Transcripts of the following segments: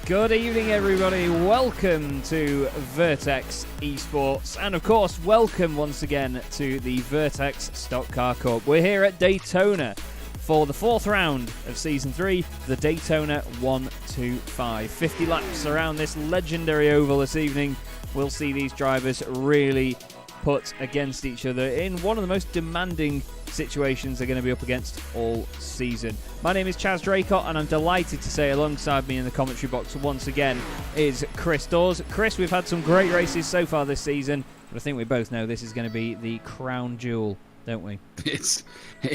Good evening, everybody. Welcome to Vertex Esports, and of course, welcome once again to the Vertex Stock Car Cup. We're here at Daytona for the fourth round of Season 3, the Daytona 125. 50 laps around this legendary oval this evening. We'll see these drivers really put against each other in one of the most demanding situations they're going to be up against all season. My name is Chaz Draycott, and I'm delighted to say alongside me in the commentary box once again is Chris Dawes. Chris, we've had some great races so far this season, but I think we both know this is going to be the crown jewel, don't we? It's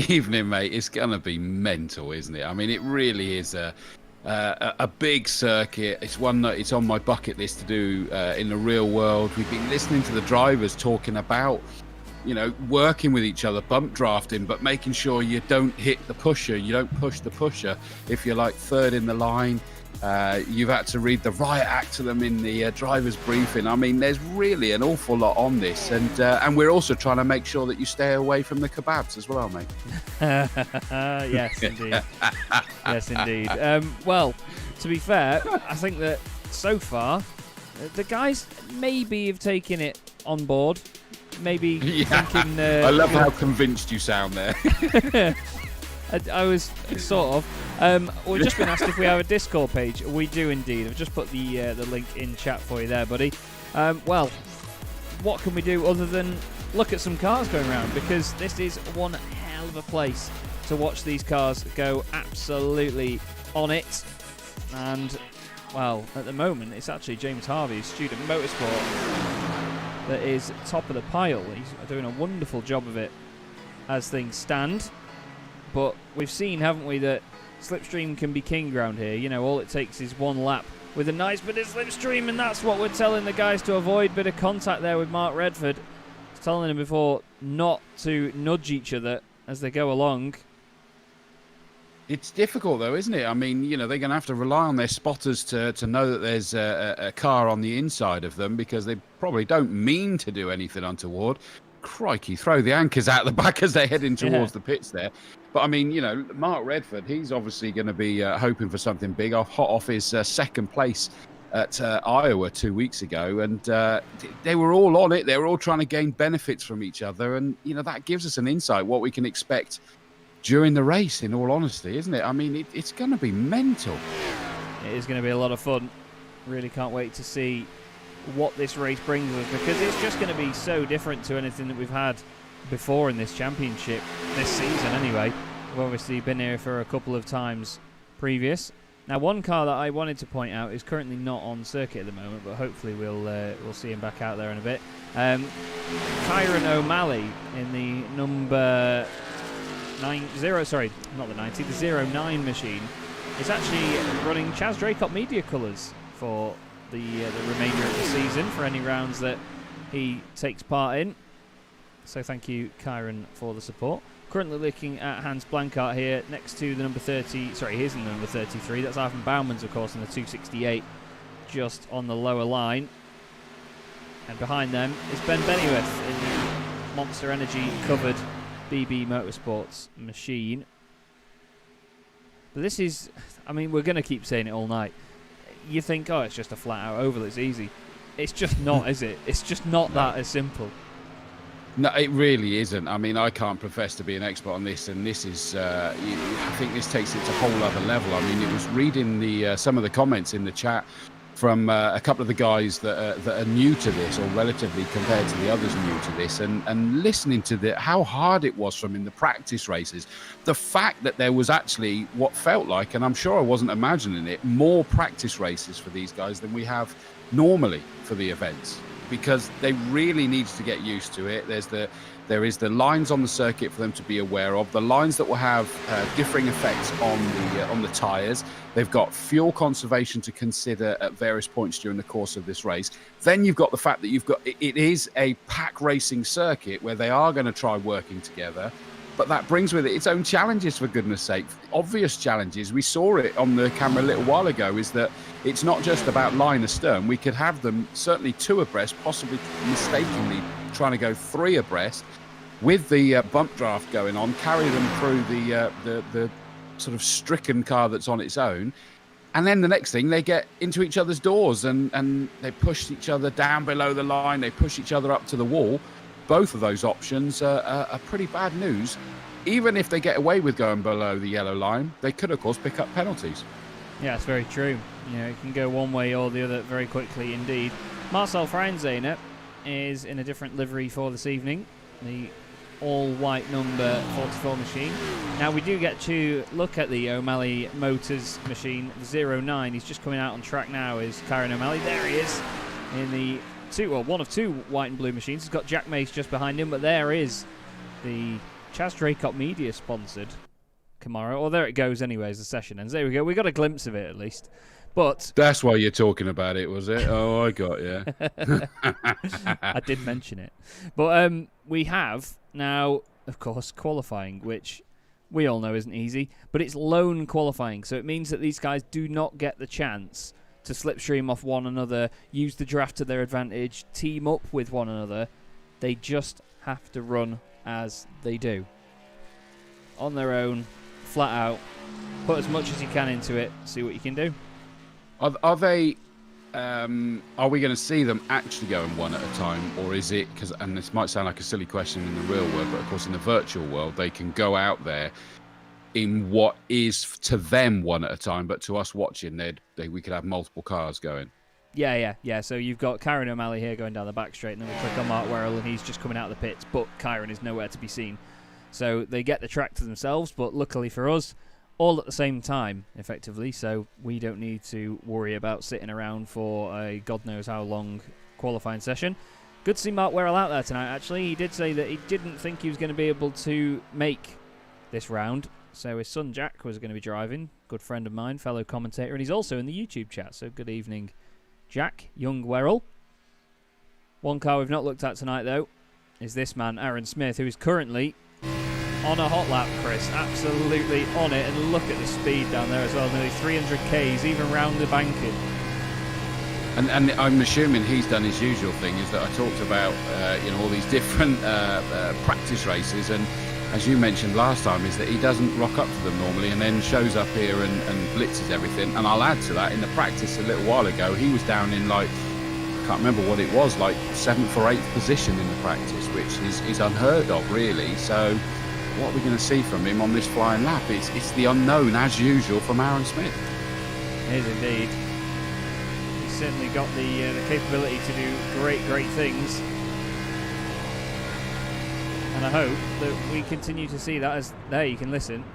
evening, mate. It's going to be mental, isn't it? I mean, it really is a big circuit. It's one that it's on my bucket list to do in the real world. We've been listening to the drivers talking about, you know, working with each other, bump drafting, but making sure you don't hit the pusher, you don't push the pusher. If you're like third in the line, you've had to read the riot act to them in the driver's briefing. I mean, there's really an awful lot on this, and we're also trying to make sure that you stay away from the kebabs as well, mate. Yes, indeed. Yes, indeed. Well, to be fair, I think that so far, the guys maybe have taken it on board. Maybe thinking... I love how convinced you sound there. I was sort of. We've just been asked if we have a Discord page. We do indeed. I've just put the link in chat for you there, buddy. Well, what can we do other than look at some cars going around? Because this is one hell of a place to watch these cars go absolutely on it. And, well, at the moment, it's actually James Harvey's Student Motorsport that is top of the pile. He's doing a wonderful job of it as things stand. But we've seen, haven't we, that slipstream can be king around here. You know, all it takes is one lap with a nice bit of slipstream, and that's what we're telling the guys to avoid. Bit of contact there with Mark Redford. I was telling him before not to nudge each other as they go along. It's difficult, though, isn't it? I mean, you know, they're going to have to rely on their spotters to know that there's a car on the inside of them, because they probably don't mean to do anything untoward. Crikey, throw the anchors out the back as they're heading towards the pits there. But, I mean, you know, Mark Redford, he's obviously going to be hoping for something big, hot off his second place at Iowa 2 weeks ago. And they were all on it. They were all trying to gain benefits from each other. And, you know, that gives us an insight what we can expect during the race, in all honesty, isn't it? I mean, it's going to be mental. It is going to be a lot of fun. Really can't wait to see what this race brings us, because it's just going to be so different to anything that we've had before in this championship, this season anyway. We've obviously been here for a couple of times previous. Now, one car that I wanted to point out is currently not on circuit at the moment, but hopefully we'll see him back out there in a bit. Kyron O'Malley in the number... the 09 machine is actually running Chaz Draycott media colours for the remainder of the season for any rounds that he takes part in. So thank you, Kyron, for the support. Currently looking at Hans Blankart here next to the number 30. Sorry, here's the number 33. That's Ivan Bauman's, of course, in the 268, just on the lower line. And behind them is Ben Bennyworth in the Monster Energy covered BB Motorsports machine. But this is, I mean, we're going to keep saying it all night. You think, oh, it's just a flat-out oval, it's easy. It's just not, is it? It's just not that as simple. No, it really isn't. I mean, I can't profess to be an expert on this, and this is, I think this takes it to a whole other level. I mean, it was reading the some of the comments in the chat from a couple of the guys that are new to this, or relatively compared to the others new to this, and listening to how hard it was from in the practice races. The fact that there was actually what felt like, and I'm sure I wasn't imagining it, more practice races for these guys than we have normally for the events, because they really need to get used to it. There is the lines on the circuit for them to be aware of, the lines that will have differing effects on the tyres. They've got fuel conservation to consider at various points during the course of this race. Then you've got the fact that it is a pack racing circuit where they are going to try working together. But that brings with it its own challenges, for goodness sake. Obvious challenges. We saw it on the camera a little while ago, is that it's not just about line astern. We could have them certainly two abreast, possibly mistakenly trying to go three abreast with the bump draft going on, carry them through the sort of stricken car that's on its own. And then the next thing, they get into each other's doors and they push each other down below the line. They push each other up to the wall. Both of those options are pretty bad news. Even if they get away with going below the yellow line, they could, of course, pick up penalties. Yeah, it's very true. You know, it can go one way or the other very quickly indeed. Marcel Freinzehner is in a different livery for this evening. The all-white number 44 machine. Now, we do get to look at the O'Malley Motors machine, the 09. He's just coming out on track now, is Kyron O'Malley. There he is in the one of two white and blue machines. He's got Jack Mace just behind him, but there is the Chaz Draycott Media-sponsored Camaro. Or there it goes anyway as the session ends. There we go. We got a glimpse of it at least. But that's why you're talking about it, was it? Oh, I got you. I did mention it. But we have now, of course, qualifying, which we all know isn't easy, but it's lone qualifying. So it means that these guys do not get the chance to slipstream off one another, use the draft to their advantage, team up with one another. They just have to run as they do. On their own, flat out. Put as much as you can into it, see what you can do. Are they? Are we going to see them actually going one at a time, or is it? And this might sound like a silly question in the real world, but of course in the virtual world they can go out there in what is to them one at a time, but to us watching, we could have multiple cars going. Yeah. So you've got Kyron O'Malley here going down the back straight, and then we click on Mark Werrell, and he's just coming out of the pits, but Kyron is nowhere to be seen. So they get the track to themselves, but luckily for us, all at the same time, effectively, so we don't need to worry about sitting around for a God knows how long qualifying session. Good to see Mark Werrell out there tonight, actually. He did say that he didn't think he was going to be able to make this round, so his son Jack was going to be driving. Good friend of mine, fellow commentator, and he's also in the YouTube chat, so good evening, Jack, young Werrell. One car we've not looked at tonight, though, is this man, Aaron Smith, who is currently on a hot lap, Chris. Absolutely on it. And look at the speed down there as well. Nearly 300 Ks, even round the banking. And I'm assuming he's done his usual thing, is that I talked about all these different practice races, and as you mentioned last time, is that he doesn't rock up to them normally and then shows up here and blitzes everything. And I'll add to that, in the practice a little while ago, he was down in I can't remember what it was, like 7th or 8th position in the practice, which is unheard of, really. So what are we going to see from him on this flying lap? It's the unknown, as usual, from Aaron Smith. It is indeed. He's certainly got the capability to do great things. And I hope that we continue to see that. As there, you can listen.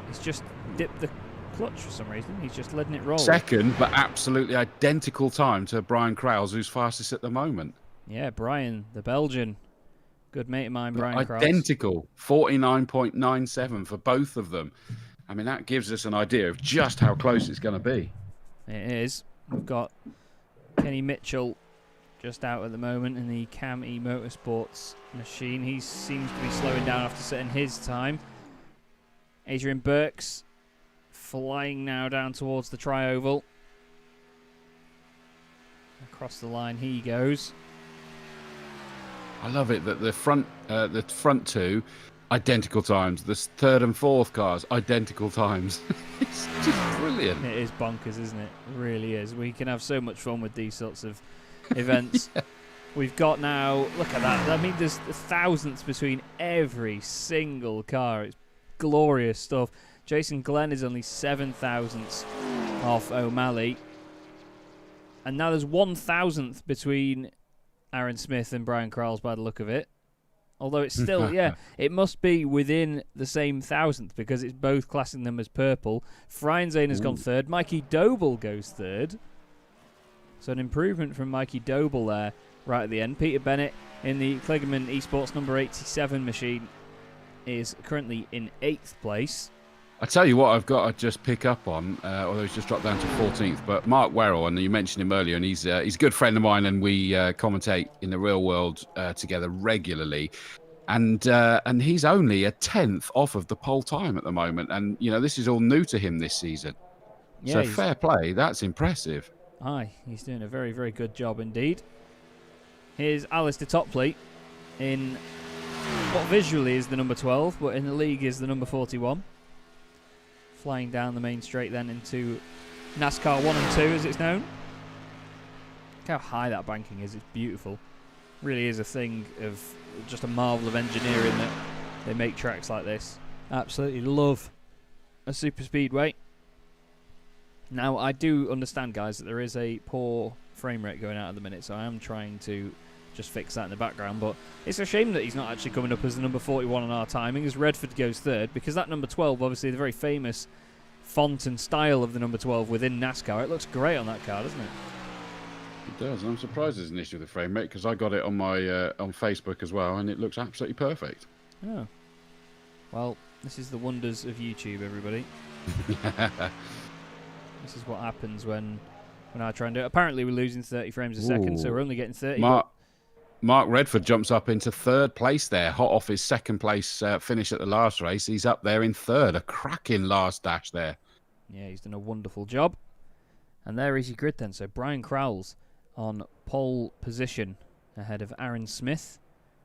He's just dipped the clutch for some reason. He's just letting it roll. Second, but absolutely identical time to Brian Krause, who's fastest at the moment. Yeah, Brian, the Belgian. Good mate of mine, Brian Krause. Identical, 49.97 for both of them. I mean, that gives us an idea of just how close it's going to be. It is. We've got Kenny Mitchell just out at the moment in the Cam E Motorsports machine. He seems to be slowing down after setting his time. Adrian Burks flying now down towards the tri-oval. Across the line he goes. I love it that the front two, identical times. The third and fourth cars, identical times. It's just brilliant. It is bonkers, isn't it? It really is. We can have so much fun with these sorts of events. Yeah. We've got now, look at that. I mean, there's thousandths between every single car. It's glorious stuff. Jason Glenn is only 7 thousandths off O'Malley. And now there's 1,000th between Aaron Smith and Brian Krause by the look of it. Although it's still, yeah, it must be within the same thousandth because it's both classing them as purple. Freinzehner has gone third. Mikey Doble goes third. So an improvement from Mikey Doble there right at the end. Peter Bennett in the Kligerman Esports number 87 machine is currently in 8th place. I tell you what, I've got to just pick up on, although he's just dropped down to 14th. But Mark Werrell, and you mentioned him earlier, and he's a good friend of mine, and we commentate in the real world together regularly. And he's only a 10th off of the pole time at the moment, and this is all new to him this season. Yeah, so fair play, that's impressive. Aye, he's doing a very, very good job indeed. Here's Alistair Topley in what visually is the number 12, but in the league is the number 41. Flying down the main straight then into NASCAR 1 and 2 as it's known. Look how high that banking is. It's beautiful. Really is a thing of just a marvel of engineering that they make tracks like this. Absolutely love a super speedway. Now, I do understand, guys, that there is a poor frame rate going out at the minute, so I am trying to just fix that in the background, but it's a shame that he's not actually coming up as the number 41 on our timing, as Redford goes third, because that number 12, obviously the very famous font and style of the number 12 within NASCAR, it looks great on that car, doesn't it? It does. I'm surprised there's an issue with the frame rate, because I got it on my on Facebook as well, and it looks absolutely perfect. Oh. Well, this is the wonders of YouTube, everybody. This is what happens when I try and do it. Apparently, we're losing 30 frames a second, so we're only getting 30. Mark Redford jumps up into third place there, hot off his second place finish at the last race. He's up there in third. A cracking last dash there. Yeah, he's done a wonderful job. And there is your grid then. So Brian Crowell's on pole position ahead of Aaron Smith,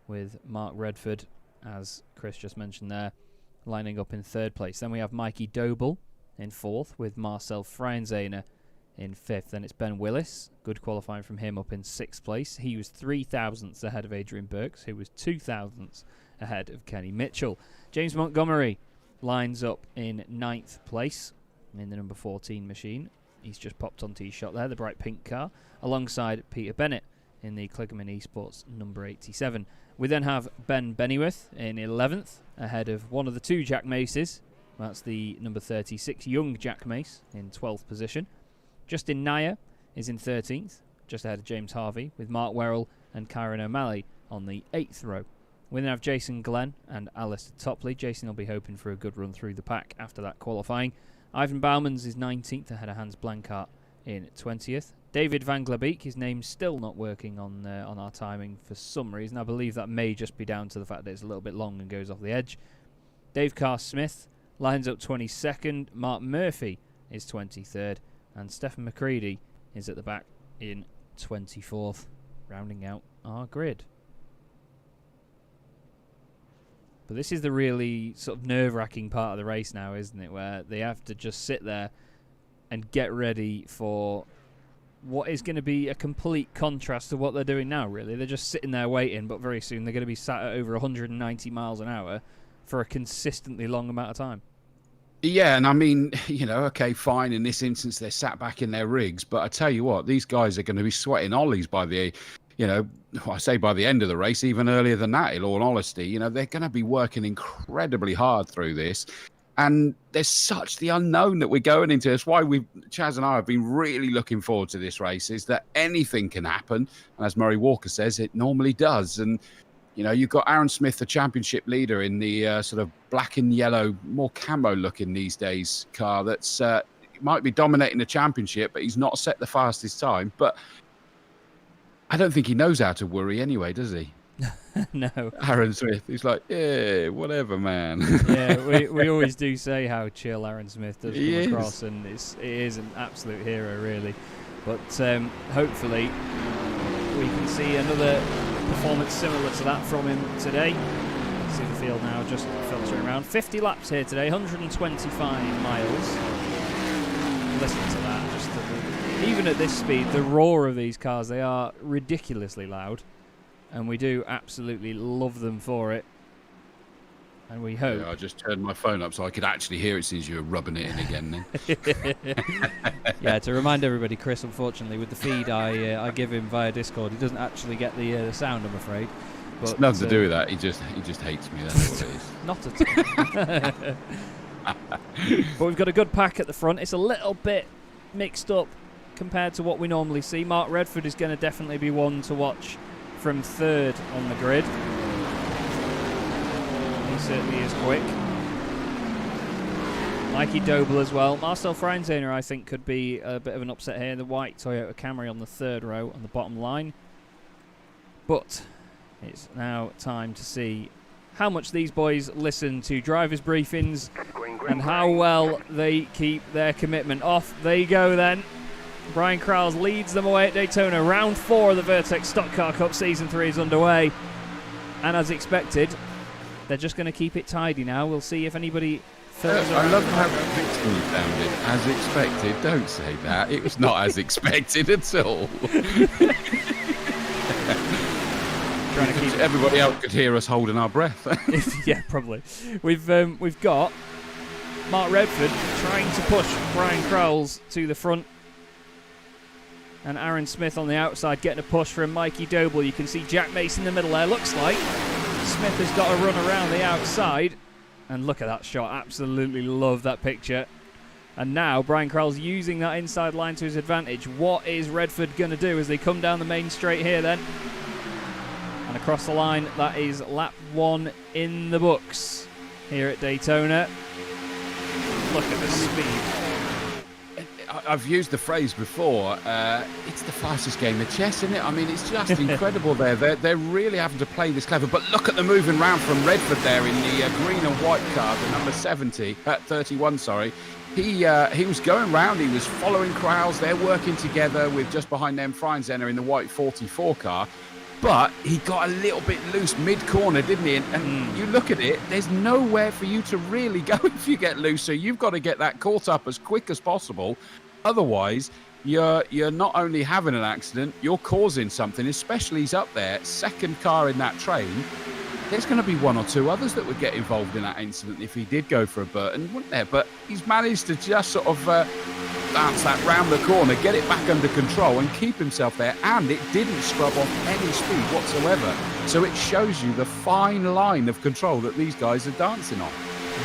with Mark Redford, as Chris just mentioned there, lining up in third place. Then we have Mikey Doble in fourth, with Marcel Freinzehner in fifth. Then it's Ben Willis, good qualifying from him, up in sixth place. He was 3,000ths ahead of Adrian Burks, who was 2,000ths ahead of Kenny Mitchell. James Montgomery lines up in ninth place in the number 14 machine. He's just popped on tee shot there, the bright pink car, alongside Peter Bennett in the Kligerman Esports number 87. We then have Ben Bennyworth in 11th, ahead of one of the two Jack Maces. That's the number 36 young Jack Mace in 12th position. Justin Nair is in 13th, just ahead of James Harvey, with Mark Werrell and Kyron O'Malley on the 8th row. We then have Jason Glenn and Alistair Topley. Jason will be hoping for a good run through the pack after that qualifying. Ivan Bowmans is 19th, ahead of Hans Blankart in 20th. David Van Glebeek, his name's still not working on our timing for some reason. I believe that may just be down to the fact that it's a little bit long and goes off the edge. Dave Carr-Smith lines up 22nd. Mark Murphy is 23rd. And Stephen McCready is at the back in 24th, rounding out our grid. But this is the really sort of nerve-wracking part of the race now, isn't it? Where they have to just sit there and get ready for what is going to be a complete contrast to what they're doing now, really. They're just sitting there waiting, but very soon they're going to be sat at over 190 miles an hour for a consistently long amount of time. Yeah, and I mean, you know, okay, fine. In this instance, they're sat back in their rigs. But I tell you what, these guys are going to be sweating ollies by the, you know, I say by the end of the race, even earlier than that, in all honesty. You know, they're going to be working incredibly hard through this. And there's such the unknown that we're going into. That's why Chaz and I have been really looking forward to this race, is that anything can happen. And as Murray Walker says, it normally does. And you know, you've got Aaron Smith, the championship leader, in the sort of black and yellow, more camo looking these days car that's might be dominating the championship, but he's not set the fastest time. But I don't think he knows how to worry anyway, does he? No. Aaron Smith, he's like, yeah, whatever, man. Yeah, we always do say how chill Aaron Smith does come across, and it is an absolute hero, really. But hopefully we can see another performance similar to that from him today. See the field now just filtering around. 50 laps here today, 125 miles. Listen to that. Even at this speed, the roar of these cars, they are ridiculously loud. And we do absolutely love them for it. And we hope... Yeah, I just turned my phone up so I could actually hear it since you were rubbing it in again then. Yeah, to remind everybody, Chris, unfortunately, with the feed I give him via Discord, he doesn't actually get the sound, I'm afraid. But, it's nothing to do with that. He just hates me. That's what it is. Not at all. But we've got a good pack at the front. It's a little bit mixed up compared to what we normally see. Mark Redford is going to definitely be one to watch from third on the grid. He certainly is quick. Mikey Doble as well. Marcel Freinzehner, I think, could be a bit of an upset here. The white Toyota Camry on the third row on the bottom line. But it's now time to see how much these boys listen to drivers' briefings and how well they keep their commitment. Off they go then. Brian Crowell leads them away at Daytona. Round 4 of the Vertex Stock Car Cup Season 3 is underway. And as expected, they're just going to keep it tidy now. We'll see if anybody I love how convincing you sounded. As expected. Don't say that. It was not as expected at all. Trying to keep everybody else could hear us holding our breath. Yeah, probably. We've got Mark Redford trying to push Brian Crowles to the front, and Aaron Smith on the outside getting a push from Mikey Doble. You can see Jack Mace in the middle there. Looks like Smith has got to run around the outside. And look at that shot. Absolutely love that picture. And now Brian Crowles using that inside line to his advantage. What is Redford going to do as they come down the main straight here then? And across the line, that is lap 1 in the books here at Daytona. Look at the speed. I've used the phrase before, it's the fastest game of chess, isn't it? I mean, it's just incredible there. They're really having to play this clever. But look at the moving round from Redford there in the green and white car, the number 31, sorry. He was going round, he was following Crowles. They're working together with just behind them Freinzenner in the white 44 car. But he got a little bit loose mid-corner, didn't he? And you look at it, there's nowhere for you to really go if you get loose. So you've got to get that caught up as quick as possible. Otherwise, you're not only having an accident, you're causing something, especially he's up there, second car in that train. There's going to be 1 or 2 others that would get involved in that incident if he did go for a Burton, wouldn't there? But he's managed to just sort of bounce that round the corner, get it back under control and keep himself there. And it didn't scrub off any speed whatsoever. So it shows you the fine line of control that these guys are dancing on.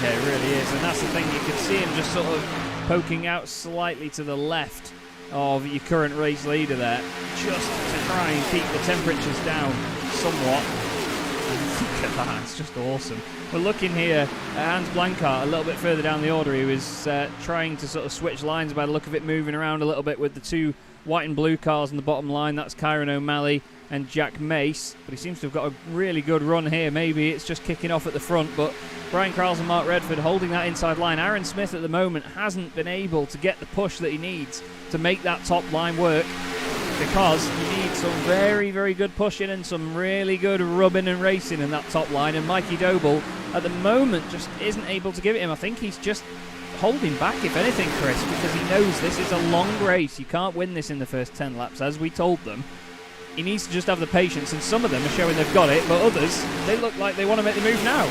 Yeah, it really is. And that's the thing, you can see him just sort of poking out slightly to the left of your current race leader there, just to try and keep the temperatures down somewhat. Look at that, it's just awesome. We're looking here at Hans Blankart a little bit further down the order. He was trying to sort of switch lines by the look of it, moving around a little bit with the 2 white and blue cars on the bottom line. That's Kyron O'Malley and Jack Mace, but he seems to have got a really good run here. Maybe it's just kicking off at the front, but Brian Crowles and Mark Redford holding that inside line. Aaron Smith at the moment hasn't been able to get the push that he needs to make that top line work, because you need some very, very good pushing and some really good rubbing and racing in that top line. And Mikey Doble at the moment just isn't able to give it him. I think he's just holding back, if anything, Chris, because he knows this is a long race. You can't win this in the first 10 laps, as we told them. He needs to just have the patience, and some of them are showing they've got it, but others, they look like they want to make the move now.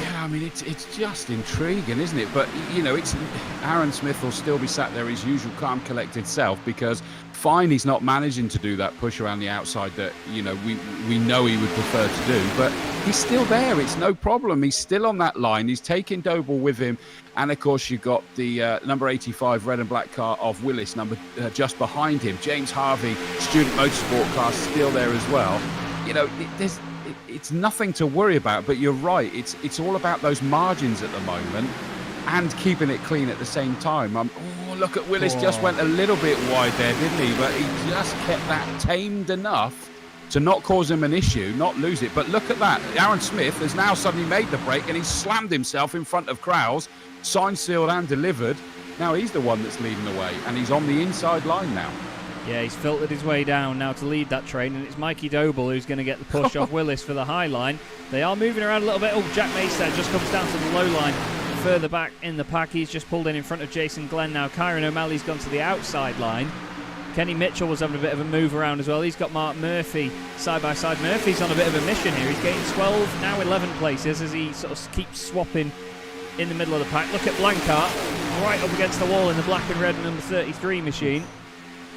Yeah, I mean, it's just intriguing, isn't it? But, you know, it's Aaron Smith will still be sat there his usual calm, collected self, because fine, he's not managing to do that push around the outside that, you know, we know he would prefer to do, but he's still there. It's no problem. He's still on that line. He's taking Doble with him. And, of course, you've got the number 85 red and black car of Willis, just behind him. James Harvey, Student Motorsport car, still there as well. You know, it's nothing to worry about, but you're right. It's all about those margins at the moment and keeping it clean at the same time. Look at Willis, just went a little bit wide there, didn't he? But he just kept that tamed enough to not cause him an issue, not lose it. But look at that. Aaron Smith has now suddenly made the break and he's slammed himself in front of Crowles, signed, sealed and delivered. Now he's the one that's leading the way and he's on the inside line now. Yeah, he's filtered his way down now to lead that train, and it's Mikey Doble who's going to get the push off Willis for the high line. They are moving around a little bit. Oh, Jack Mace there just comes down to the low line. Further back in the pack, he's just pulled in front of Jason Glenn now. Kyron O'Malley's gone to the outside line. Kenny Mitchell was having a bit of a move around as well. He's got Mark Murphy side by side. Murphy's on a bit of a mission here. He's gained 12, now 11 places as he sort of keeps swapping in the middle of the pack. Look at Blankart right up against the wall in the black and red number 33 machine.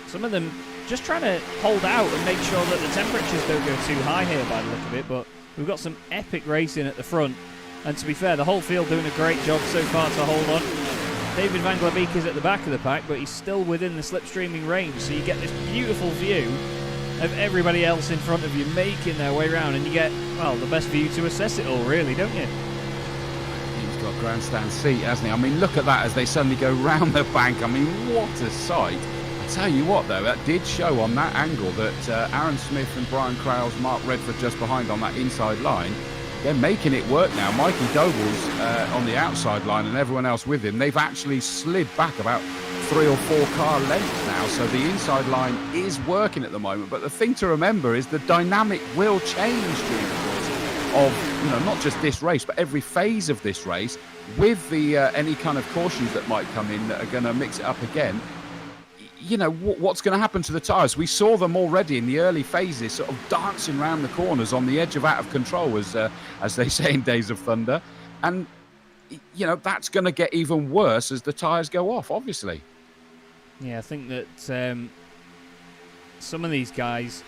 Some of them just trying to hold out and make sure that the temperatures don't go too high here by the look of it, but we've got some epic racing at the front. And to be fair, the whole field doing a great job so far to hold on. David Van Glabeek is at the back of the pack, but he's still within the slipstreaming range, so you get this beautiful view of everybody else in front of you making their way around, and you get, well, the best view to assess it all, really, don't you? He's got a grandstand seat, hasn't he? I mean, look at that as they suddenly go round the bank. I mean, what a sight. I tell you what, though, that did show on that angle that Aaron Smith and Brian Crowles, Mark Redford just behind on that inside line, they're making it work now. Mikey Doble's on the outside line and everyone else with him. They've actually slid back about 3 or 4 car lengths now, so the inside line is working at the moment. But the thing to remember is the dynamic will change during the course. of, not just this race, but every phase of this race, with the any kind of cautions that might come in that are going to mix it up again. What's going to happen to the tyres? We saw them already in the early phases, sort of dancing around the corners on the edge of out of control, as they say in Days of Thunder. And, that's going to get even worse as the tyres go off, obviously. Yeah, I think that some of these guys,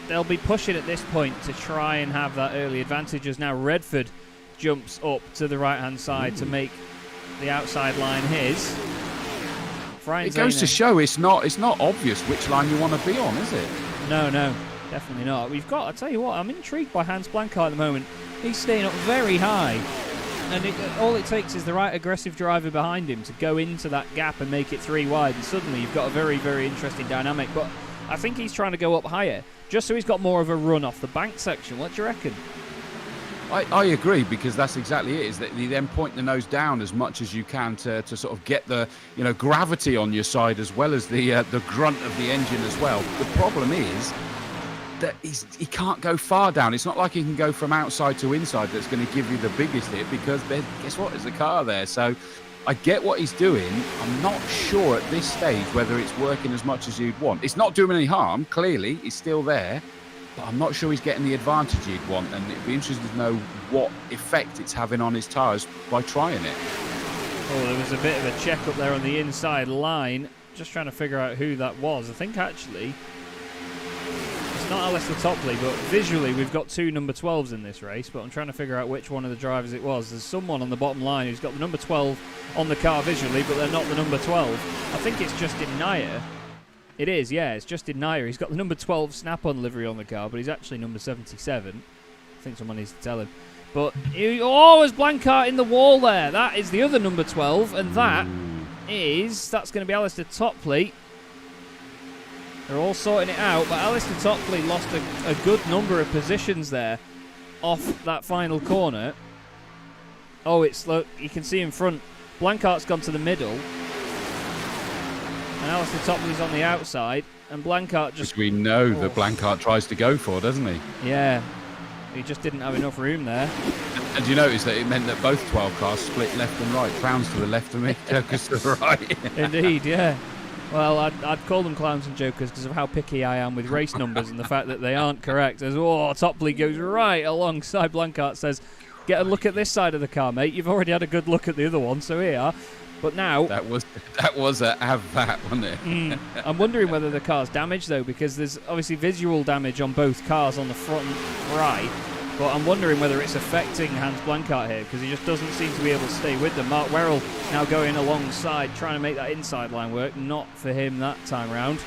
they'll be pushing at this point to try and have that early advantage, as now Redford jumps up to the right-hand side to make the outside line his. It goes to show it's not obvious which line you want to be on, is it? No, definitely not. I tell you what, I'm intrigued by Hans Blankart at the moment. He's staying up very high, and all it takes is the right aggressive driver behind him to go into that gap and make it 3 wide, and suddenly you've got a very, very interesting dynamic. But I think he's trying to go up higher, just so he's got more of a run off the bank section. What do you reckon? I agree, because that's exactly it, is that you then point the nose down as much as you can to sort of get the gravity on your side, as well as the grunt of the engine as well. The problem is that he can't go far down. It's not like he can go from outside to inside that's going to give you the biggest hit, because guess what? There's a car there. So I get what he's doing. I'm not sure at this stage whether it's working as much as you'd want. It's not doing any harm, clearly. He's still there. But I'm not sure he's getting the advantage he'd want, and it'd be interesting to know what effect it's having on his tyres by trying it. Oh, there was a bit of a check up there on the inside line. Just trying to figure out who that was. I think actually it's not Alistair Topley, but visually we've got 2 number 12s in this race, but I'm trying to figure out which one of the drivers it was. There's someone on the bottom line who's got the number 12 on the car visually, but they're not the number 12. I think it's Justin Nair. It is, yeah, it's Justin Nair. He's got the number 12 snap-on livery on the car, but he's actually number 77. I think someone needs to tell him. But, there's Blankart in the wall there. That is the other number 12, and that's going to be Alistair Topley. They're all sorting it out, but Alistair Topley lost a good number of positions there off that final corner. Oh, look, you can see in front, Blankart's gone to the middle. And Alistair Topley's on the outside, and Blankart just... Which we know that Blankart tries to go for, doesn't he? Yeah. He just didn't have enough room there. And you notice that it meant that both 12 cars split left and right. Clowns to the left of me, Jokers to the right. Indeed, yeah. Well, I'd call them clowns and jokers because of how picky I am with race numbers and the fact that they aren't correct. As Topley goes right alongside Blankart, says, get a look at this side of the car, mate. You've already had a good look at the other one, so here you are. But now... That was a have that, wasn't it? I'm wondering whether the car's damaged, though, because there's obviously visual damage on both cars on the front right. But I'm wondering whether it's affecting Hans Blankart here, because he just doesn't seem to be able to stay with them. Mark Werrell now going alongside, trying to make that inside line work. Not for him that time round.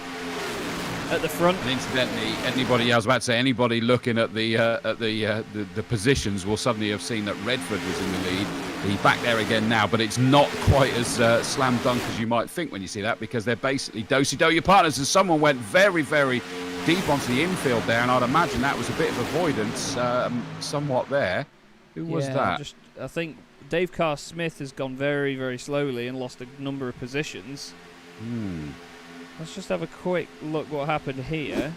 At the front. And incidentally, anybody looking at the positions will suddenly have seen that Redford was in the lead. He's back there again now, but it's not quite as slam dunk as you might think when you see that, because they're basically do-si-do your partners, and someone went very, very deep onto the infield there, and I'd imagine that was a bit of avoidance somewhat there. Who was that? I think Dave Carr-Smith has gone very, very slowly and lost a number of positions. Let's just have a quick look what happened here.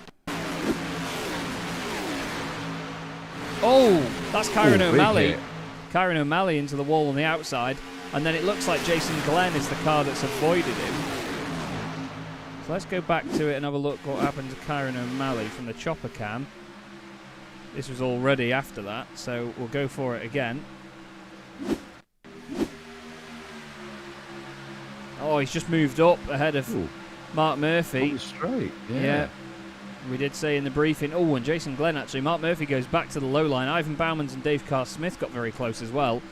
Oh, that's Kyron O'Malley. Kyron O'Malley into the wall on the outside. And then it looks like Jason Glenn is the car that's avoided him. So let's go back to it and have a look what happened to Kyron O'Malley from the chopper cam. This was already after that, so we'll go for it again. Oh, he's just moved up ahead of Mark Murphy. Straight, yeah. We did say in the briefing. Oh, and Jason Glenn, actually. Mark Murphy goes back to the low line. Ivan Bowmans and Dave Carr-Smith got very close as well.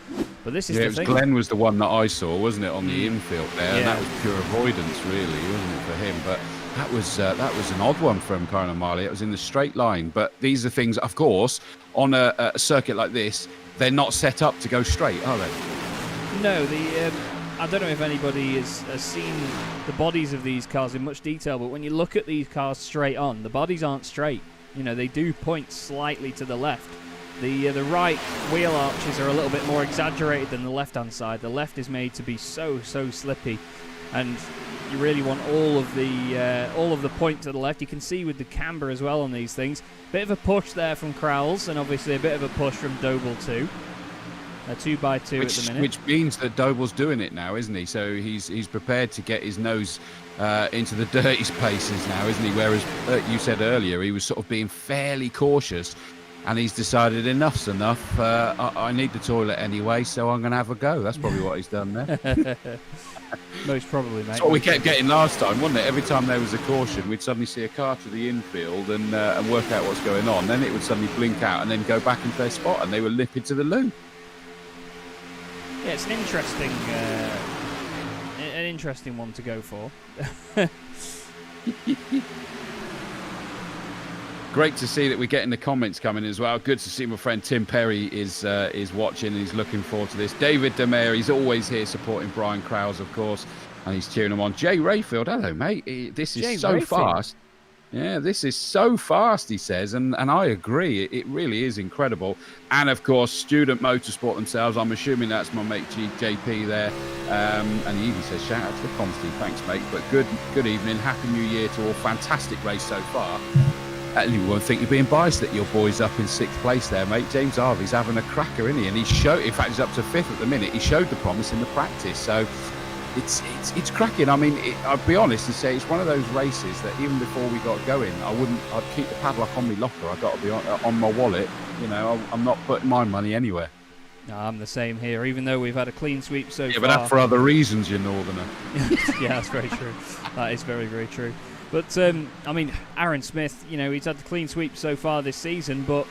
But this is the thing. Glenn was the one that I saw, wasn't it, on the infield there? Yeah. And that was pure avoidance, really, wasn't it, for him? But that was an odd one from Kyron O'Malley. It was in the straight line. But these are things, of course, on a circuit like this, they're not set up to go straight, are they? No, I don't know if anybody has seen the bodies of these cars in much detail, but when you look at these cars straight on, the bodies aren't straight. You know, they do point slightly to the left. The right wheel arches are a little bit more exaggerated than the left-hand side. The left is made to be so slippy. and you really want all of the point to the left. You can see with the camber as well on these things. Bit of a push there from Crowles, and obviously a bit of a push from Doble too. A 2x2 at the minute. Which means that Doble's doing it now, isn't he? So he's prepared to get his nose into the dirty spaces now, isn't he? Whereas you said earlier he was sort of being fairly cautious, and he's decided enough's enough. I need the toilet anyway, so I'm going to have a go. That's probably what he's done there. Most probably, mate. That's what we kept getting last time, wasn't it? Every time there was a caution, we'd suddenly see a car to the infield and work out what's going on. Then it would suddenly blink out and then go back into their spot, and they were limping to the loo. Yeah, it's an interesting one to go for. Great to see that we're getting the comments coming as well. Good to see my friend Tim Perry is watching and he's looking forward to this. David Demare, he's always here supporting Brian Krause, of course, and he's cheering him on. Jay Rayfield, hello, mate. This is Jay so Rayfield. fast. Yeah, this is so fast, he says, and I agree. It really is incredible. And, of course, Student Motorsport themselves. I'm assuming that's my mate JP there. And he even says, shout out to the comms team. Thanks, mate. But good evening. Happy New Year to all. Fantastic race so far. You won't think you're being biased that your boy's up in 6th place there, mate. James Harvey's having a cracker, isn't he? And he showed, in fact, he's up to 5th at the minute. He showed the promise in the practice. So it's cracking. I mean, I'll be honest and say it's one of those races that even before we got going, I'd keep the padlock on my locker. I've got to be on my wallet. You know, I'm not putting my money anywhere. No, I'm the same here, even though we've had a clean sweep so far. Yeah, but that's for other reasons, you northerner. Yeah, that's very true. That is very, very true. But, I mean, Aaron Smith, you know, he's had the clean sweep so far this season, but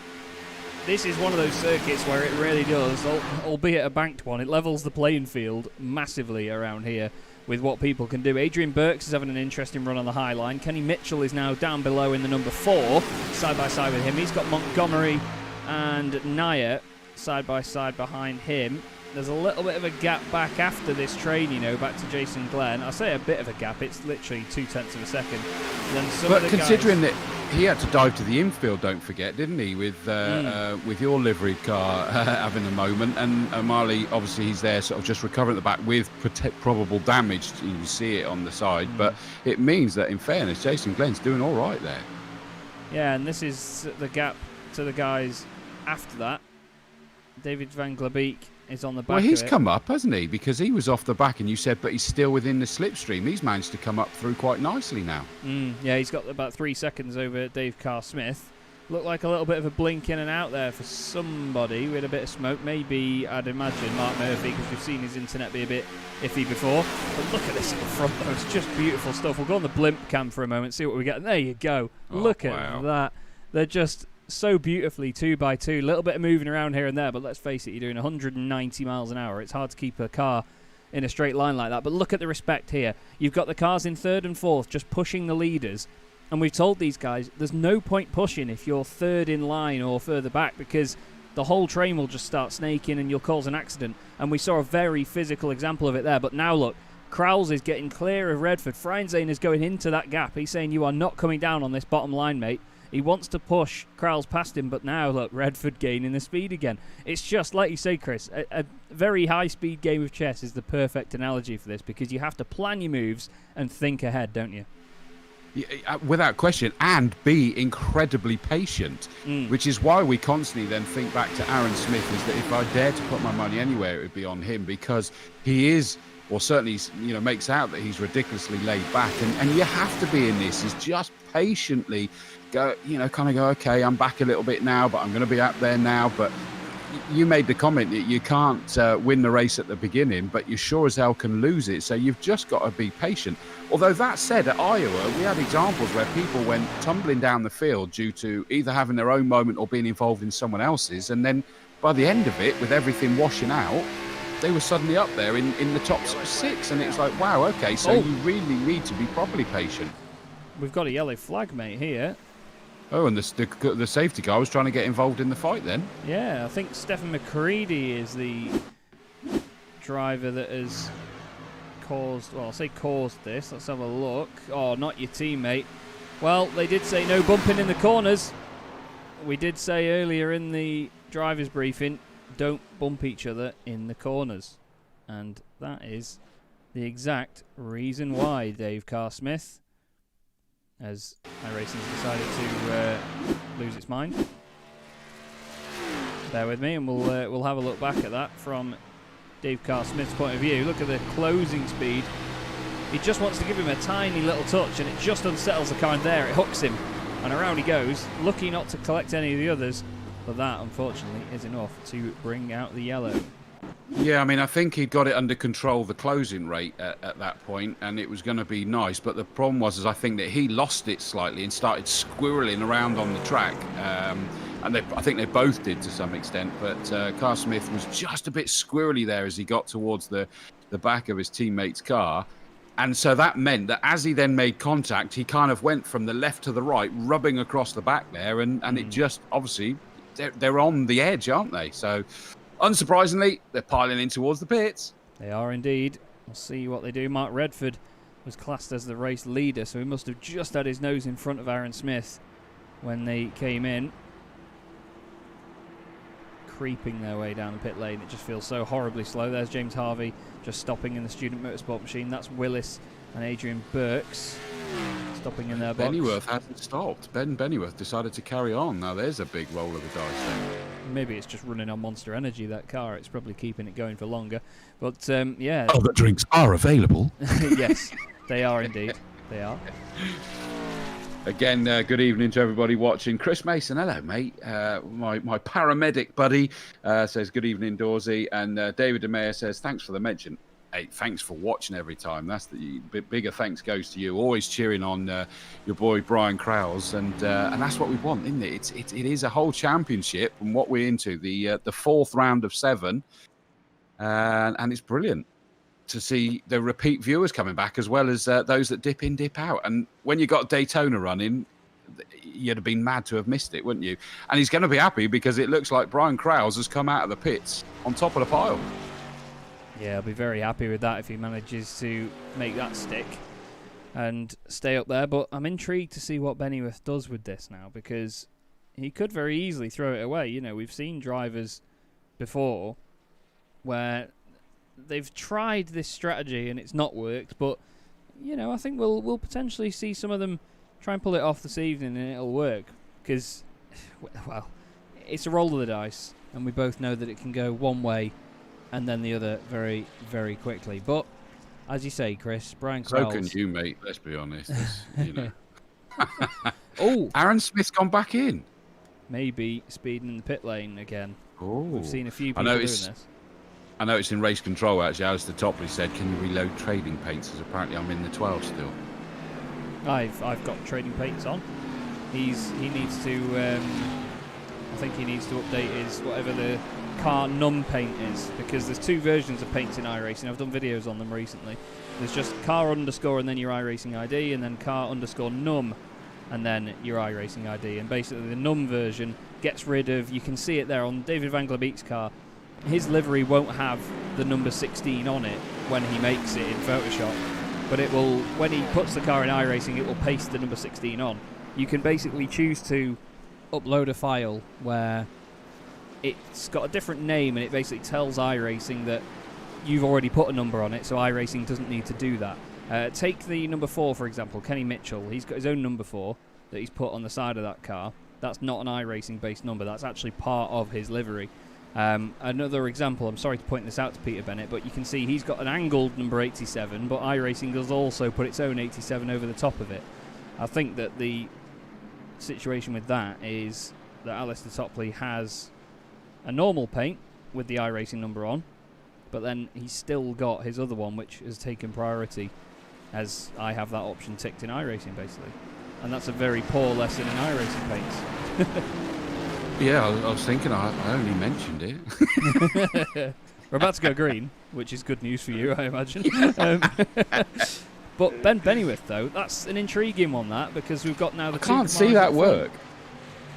this is one of those circuits where it really does, albeit a banked one, it levels the playing field massively around here with what people can do. Adrian Burks is having an interesting run on the high line. Kenny Mitchell is now down below in the number 4, side by side with him. He's got Montgomery and Naya side by side behind him. There's a little bit of a gap back after this train, you know, back to Jason Glenn. I say a bit of a gap, it's literally 0.2 of a second. But considering that he had to dive to the infield, don't forget, didn't he, with your liveried car having a moment, and O'Malley, obviously he's there sort of just recovering at the back with probable damage. You can see it on the side, but it means that, in fairness, Jason Glenn's doing all right there. Yeah, and this is the gap to the guys after that. David Van Glabeek is on the back. Well, he's come up, hasn't he? Because he was off the back, and you said, but he's still within the slipstream. He's managed to come up through quite nicely now. Yeah, he's got about 3 seconds over Dave Carr-Smith. Looked like a little bit of a blink in and out there for somebody with a bit of smoke. Maybe, I'd imagine, Mark Murphy, because we've seen his internet be a bit iffy before. But look at this at the front, though. It's just beautiful stuff. We'll go on the blimp cam for a moment, see what we get. There you go. Look at that. They're just so beautifully 2x2. A little bit of moving around here and there, but let's face it, you're doing 190 miles an hour. It's hard to keep a car in a straight line like that. But look at the respect here. You've got the cars in 3rd and 4th just pushing the leaders. And we've told these guys there's no point pushing if you're 3rd in line or further back, because the whole train will just start snaking and you'll cause an accident. And we saw a very physical example of it there. But now look, Krause is getting clear of Redford. Freinzane is going into that gap. He's saying, you are not coming down on this bottom line, mate. He wants to push Krause past him, but now, look, Redford gaining the speed again. It's just, like you say, Chris, a very high-speed game of chess is the perfect analogy for this, because you have to plan your moves and think ahead, don't you? Yeah, without question, and be incredibly patient, which is why we constantly then think back to Aaron Smith, is that if I dare to put my money anywhere, it would be on him, because he is, or certainly, you know, makes out that he's ridiculously laid back, and you have to be in this, is just patiently go, you know, kind of go, okay, I'm back a little bit now, but I'm going to be up there now. But you made the comment that you can't win the race at the beginning, but you sure as hell can lose it. So you've just got to be patient. Although that said, at Iowa, we had examples where people went tumbling down the field due to either having their own moment or being involved in someone else's. And then by the end of it, with everything washing out, they were suddenly up there in the top 6. And it's like, wow, okay, so you really need to be properly patient. We've got a yellow flag, mate, here. Oh, and the safety car was trying to get involved in the fight then? Yeah, I think Stefan McCready is the driver that has caused, well, I'll say caused this. Let's have a look. Oh, not your teammate. Well, they did say no bumping in the corners. We did say earlier in the driver's briefing, don't bump each other in the corners. And that is the exact reason why, Dave Carr-Smith, as iRacing's decided to lose its mind. Bear with me, and we'll have a look back at that from Dave Carr-Smith's point of view. Look at the closing speed. He just wants to give him a tiny little touch, and it just unsettles the car, and there it hooks him. And around he goes, lucky not to collect any of the others, but that, unfortunately, is enough to bring out the yellow. Yeah, I mean, I think he'd got it under control, the closing rate at that point, and it was going to be nice. But the problem was, I think that he lost it slightly and started squirreling around on the track. And I think they both did to some extent. But Carr-Smith was just a bit squirrely there as he got towards the back of his teammate's car. And so that meant that as he then made contact, he kind of went from the left to the right, rubbing across the back there. And it just, obviously, they're on the edge, aren't they? So, unsurprisingly, they're piling in towards the pits. They are indeed. We'll see what they do. Mark Redford was classed as the race leader, so he must have just had his nose in front of Aaron Smith when they came in. Creeping their way down the pit lane. It just feels so horribly slow. There's James Harvey just stopping in the Student Motorsport machine. That's Willis and Adrian Burks stopping in their box. Bennyworth hasn't stopped. Ben Bennyworth decided to carry on. Now there's a big roll of the dice there. Maybe it's just running on Monster Energy, that car. It's probably keeping it going for longer. But, yeah. Other drinks are available. Yes, they are indeed. They are. Again, good evening to everybody watching. Chris Mason, hello, mate. My paramedic buddy says good evening, Dawesy. And David DeMeyer says thanks for the mention. Hey, thanks for watching every time. That's the bigger thanks goes to you. Always cheering on your boy Brian Krause, and that's what we want, isn't it? It is a whole championship, and what we're into the fourth round of 7, and it's brilliant to see the repeat viewers coming back as well as those that dip in, dip out. And when you got Daytona running, you'd have been mad to have missed it, wouldn't you? And he's going to be happy because it looks like Brian Krause has come out of the pits on top of the pile. Yeah, I'll be very happy with that if he manages to make that stick and stay up there. But I'm intrigued to see what Bennyworth does with this now, because he could very easily throw it away. You know, we've seen drivers before where they've tried this strategy and it's not worked, but you know, I think we'll potentially see some of them try and pull it off this evening and it'll work, because, well, it's a roll of the dice and we both know that it can go one way and then the other very, very quickly. But as you say, Chris, Brian Krause... So can you, mate, let's be honest. You know. Oh, Aaron Smith's gone back in. Maybe speeding in the pit lane again. Oh, We've seen a few people doing this. I know it's in race control, actually. Alistair Topley said, can you reload trading paints? Because apparently I'm in the 12 still. I've got trading paints on. He needs to... I think he needs to update his whatever the car num paint is, because there's 2 versions of paints in iRacing. I've done videos on them recently. There's just car underscore and then your iRacing ID, and then car underscore num and then your iRacing ID. And basically the num version gets rid of... You can see it there on David Van Glebeek's car. His livery won't have the number 16 on it when he makes it in Photoshop, but it will, when he puts the car in iRacing, it will paste the number 16 on. You can basically choose to upload a file where it's got a different name, and it basically tells iRacing that you've already put a number on it, so iRacing doesn't need to do that. Take the number 4, for example, Kenny Mitchell. He's got his own number 4 that he's put on the side of that car. That's not an iRacing based number, that's actually part of his livery. Another example, I'm sorry to point this out to Peter Bennett, but you can see he's got an angled number 87, but iRacing does also put its own 87 over the top of it. I think that the situation with that is that Alistair Topley has a normal paint with the iRacing number on, but then he's still got his other one which has taken priority, as I have that option ticked in iRacing basically. And that's a very poor lesson in iRacing paints. Yeah, I was thinking I only mentioned it. We're about to go green, which is good news for you, I imagine. But Ben Bennyworth, though, that's an intriguing one, that, because we've got now the... I can't see that work.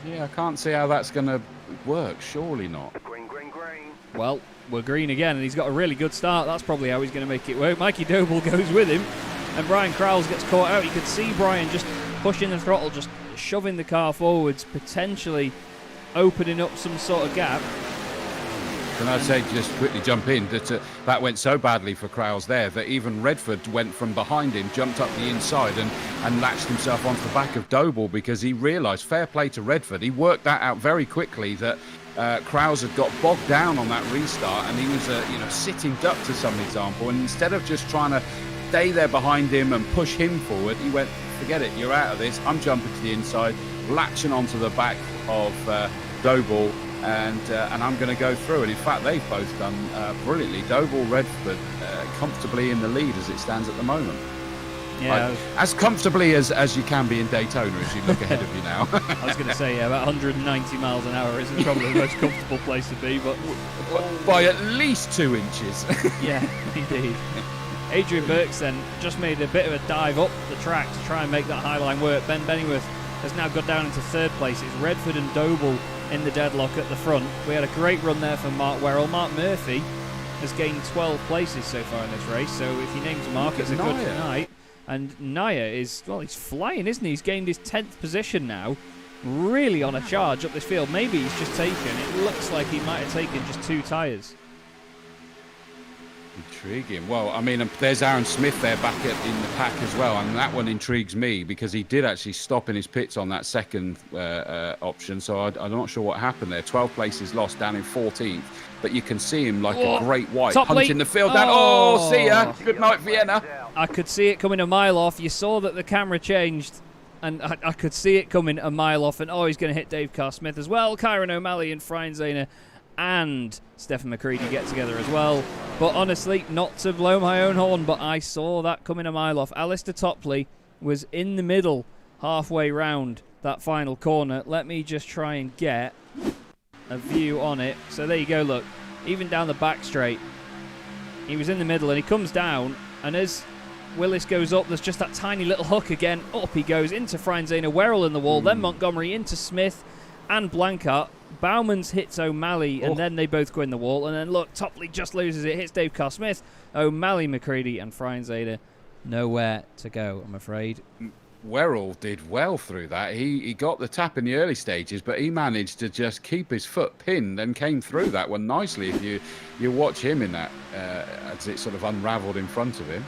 Yeah, I can't see how that's going to work. Surely not. Green, green, green. Well, we're green again, and he's got a really good start. That's probably how he's going to make it work. Mikey Doble goes with him, and Brian Krause gets caught out. You could see Brian just pushing the throttle, just shoving the car forwards, potentially opening up some sort of gap. can I say, just quickly jump in, that that went so badly for Crowes there that even Redford went from behind him, jumped up the inside and latched himself onto the back of Doble, because he realised, fair play to Redford, he worked that out very quickly, that Crowes had got bogged down on that restart, and he was a sitting duck to some example, and instead of just trying to stay there behind him and push him forward, he went, forget it, you're out of this, I'm jumping to the inside, latching onto the back of Doble, and I'm going to go through. And in fact, they've both done brilliantly. Doble, Redford comfortably in the lead as it stands at the moment. Yeah, as comfortably as you can be in Daytona as you look ahead of you now. I was going to say, about 190 miles an hour isn't probably the most comfortable place to be, but by at least 2 inches. Yeah, indeed. Adrian Burks then just made a bit of a dive up the track to try and make that high line work. Ben Bennyworth has now got down into 3rd place. It's Redford and Doble in the deadlock at the front. We had a great run there for Mark Werrell. Mark Murphy has gained 12 places so far in this race, so if he names Mark, it's a good night. And Naya is, well, he's flying, isn't he? He's gained his 10th position now, really on a charge up this field. Maybe he's just taken, it looks like he might have taken just 2 tyres. Intriguing. Well, I mean, there's Aaron Smith there back in the pack as well, and that one intrigues me because he did actually stop in his pits on that second option, so I'm not sure what happened there. 12 places lost, down in 14th, but you can see him like a great white punching the field down. Oh, see ya. Good night, Vienna. I could see it coming a mile off. You saw that the camera changed, and I could see it coming a mile off, and he's going to hit Dave Carr Smith as well. Kyron O'Malley and Brian Zahner and Stefan McCready get together as well. But honestly, not to blow my own horn, but I saw that coming a mile off. Alistair Topley was in the middle halfway round that final corner. Let me just try and get a view on it. So there you go, look. Even down the back straight, he was in the middle, and he comes down, and as Willis goes up, there's just that tiny little hook again. Up he goes into Franzena, Werrell in the wall, then Montgomery into Smith and Blancart. Bauman's hits O'Malley, and then they both go in the wall. And then look, Topley just loses it, hits Dave Carr Smith. O'Malley, McCready, and Franzena nowhere to go, I'm afraid. Werrell did well through that. He got the tap in the early stages, but he managed to just keep his foot pinned and came through that one nicely. If you watch him in that as it sort of unravelled in front of him.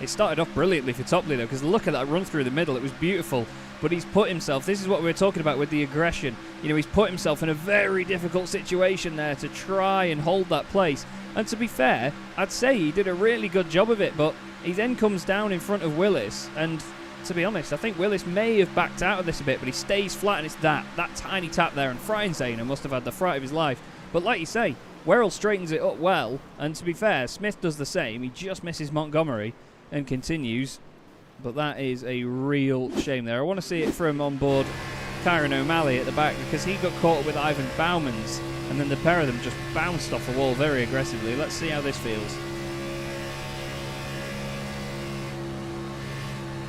It started off brilliantly for Topley, though, because look at that run through the middle. It was beautiful. But he's put himself, this is what we were talking about with the aggression. You know, he's put himself in a very difficult situation there to try and hold that place. And to be fair, I'd say he did a really good job of it, but he then comes down in front of Willis. And to be honest, I think Willis may have backed out of this a bit, but he stays flat, and it's that tiny tap there. And Freinzahner must have had the fright of his life. But like you say, Werrell straightens it up well. And to be fair, Smith does the same. He just misses Montgomery and continues. But that is a real shame there. I want to see it from on board Kyron O'Malley at the back, because he got caught up with Ivan Bauman's, and then the pair of them just bounced off the wall very aggressively. Let's see how this feels.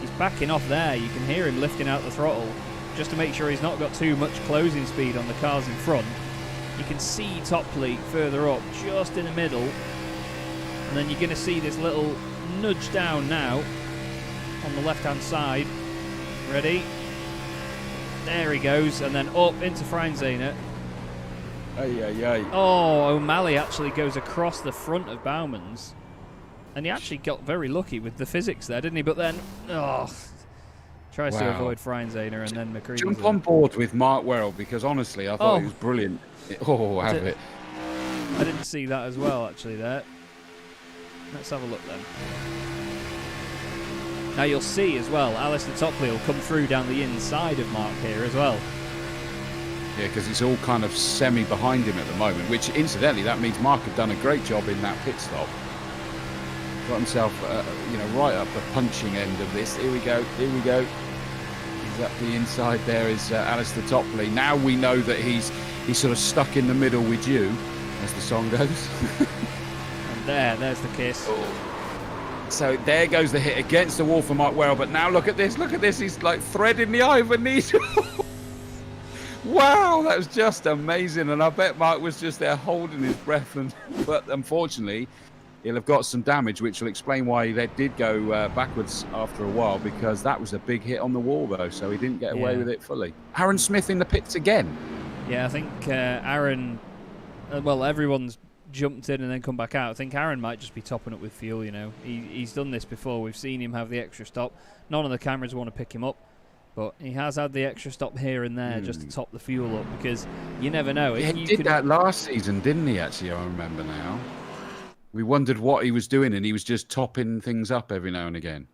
He's backing off there. You can hear him lifting out the throttle just to make sure he's not got too much closing speed on the cars in front. You can see Topley further up, just in the middle. And then you're going to see this little nudge down now on the left-hand side. Ready? There he goes, and then up into Freinzahner. Oh, O'Malley actually goes across the front of Bauman's. And he actually got very lucky with the physics there, didn't he? But then, tries to avoid Freinzahner, and then McCready. Jump on board with Mark Werrell, because honestly, I thought he was brilliant. Have it. I didn't see that as well, actually, there. Let's have a look then. Now you'll see as well, Alistair Topley will come through down the inside of Mark here as well. Yeah, because it's all kind of semi behind him at the moment, which incidentally, that means Mark had done a great job in that pit stop. Got himself, right up the punching end of this. Here we go. He's up the inside. There is Alistair Topley. Now we know that he's sort of stuck in the middle with you, as the song goes. And there's the kiss. So there goes the hit against the wall for Mark Werrell. But now look at this. He's like threading the eye of a needle. Wow, that was just amazing. And I bet Mark was just there holding his breath. But unfortunately, he'll have got some damage, which will explain why they did go backwards after a while, because that was a big hit on the wall, though. So he didn't get away with it fully. Aaron Smith in the pits again. Yeah, I think Aaron well, everyone's jumped in and then come back out. I think Aaron might just be topping up with fuel, you know. He's done this before. We've seen him have the extra stop. None of the cameras want to pick him up, but he has had the extra stop here and there just to top the fuel up, because you never know. Yeah, he did that last season, didn't he, actually? I remember now. We wondered what he was doing, and he was just topping things up every now and again.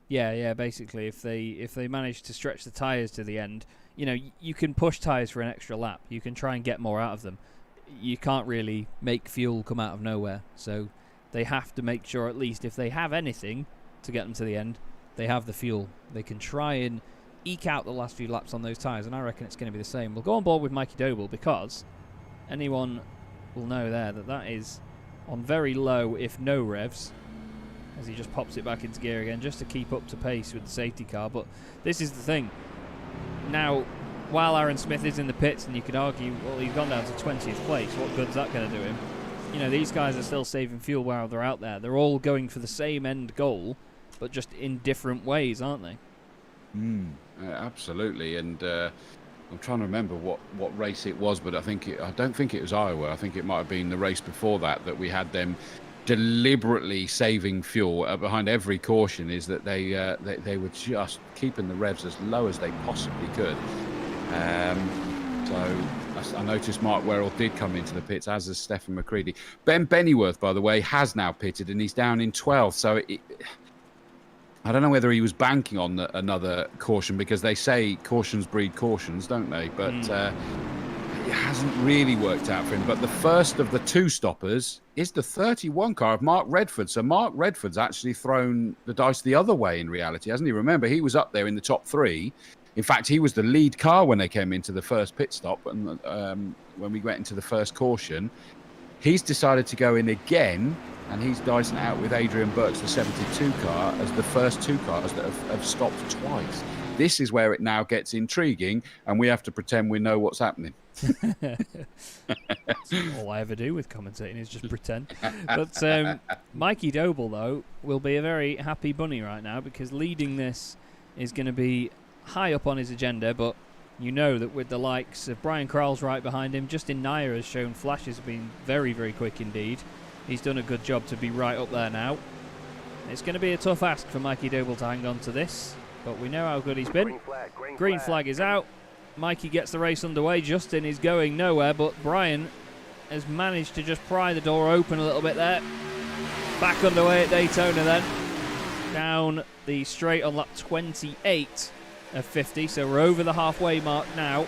Yeah, basically, if they manage to stretch the tyres to the end, you know, you can push tyres for an extra lap. You can try and get more out of them. You can't really make fuel come out of nowhere, so they have to make sure, at least if they have anything to get them to the end, they have the fuel. They can try and eke out the last few laps on those tyres, and I reckon it's going to be the same. We'll go on board with Mikey Doble, because anyone will know there that is on very low, if no revs, as he just pops it back into gear again just to keep up to pace with the safety car. But this is the thing. Now, while Aaron Smith is in the pits, and you could argue, well, he's gone down to 20th place, what good's that going to do him? You know, these guys are still saving fuel while they're out there. They're all going for the same end goal, but just in different ways, aren't they? Absolutely. And I'm trying to remember what race it was, but I don't think it was Iowa. I think it might have been the race before that we had them deliberately saving fuel behind every caution. Is that they were just keeping the revs as low as they possibly could. So I noticed Mark Werrell did come into the pits, as has Stefan McCready. Ben Bennyworth, by the way, has now pitted, and he's down in 12th. So I don't know whether he was banking on another caution, because they say cautions breed cautions, don't they? But it hasn't really worked out for him. But the first of the two stoppers is the 31 car of Mark Redford. So Mark Redford's actually thrown the dice the other way in reality, hasn't he? Remember, he was up there in the top three. In fact, he was the lead car when they came into the first pit stop, and when we went into the first caution. He's decided to go in again, and he's dicing out with Adrian Burke's the 72 car as the first two cars that have stopped twice. This is where it now gets intriguing, and we have to pretend we know what's happening. That's all I ever do with commentating is just pretend. But Mikey Doble, though, will be a very happy bunny right now, because leading this is going to be high up on his agenda. But you know that with the likes of Brian Crowell's right behind him, Justin Nair has shown flashes of being very, very quick indeed. He's done a good job to be right up there now. It's going to be a tough ask for Mikey Doble to hang on to this, but we know how good he's been. Green flag is out. Mikey gets the race underway. Justin is going nowhere, but Brian has managed to just pry the door open a little bit there. Back underway at Daytona then. Down the straight on lap 28 of 50, so we're over the halfway mark now.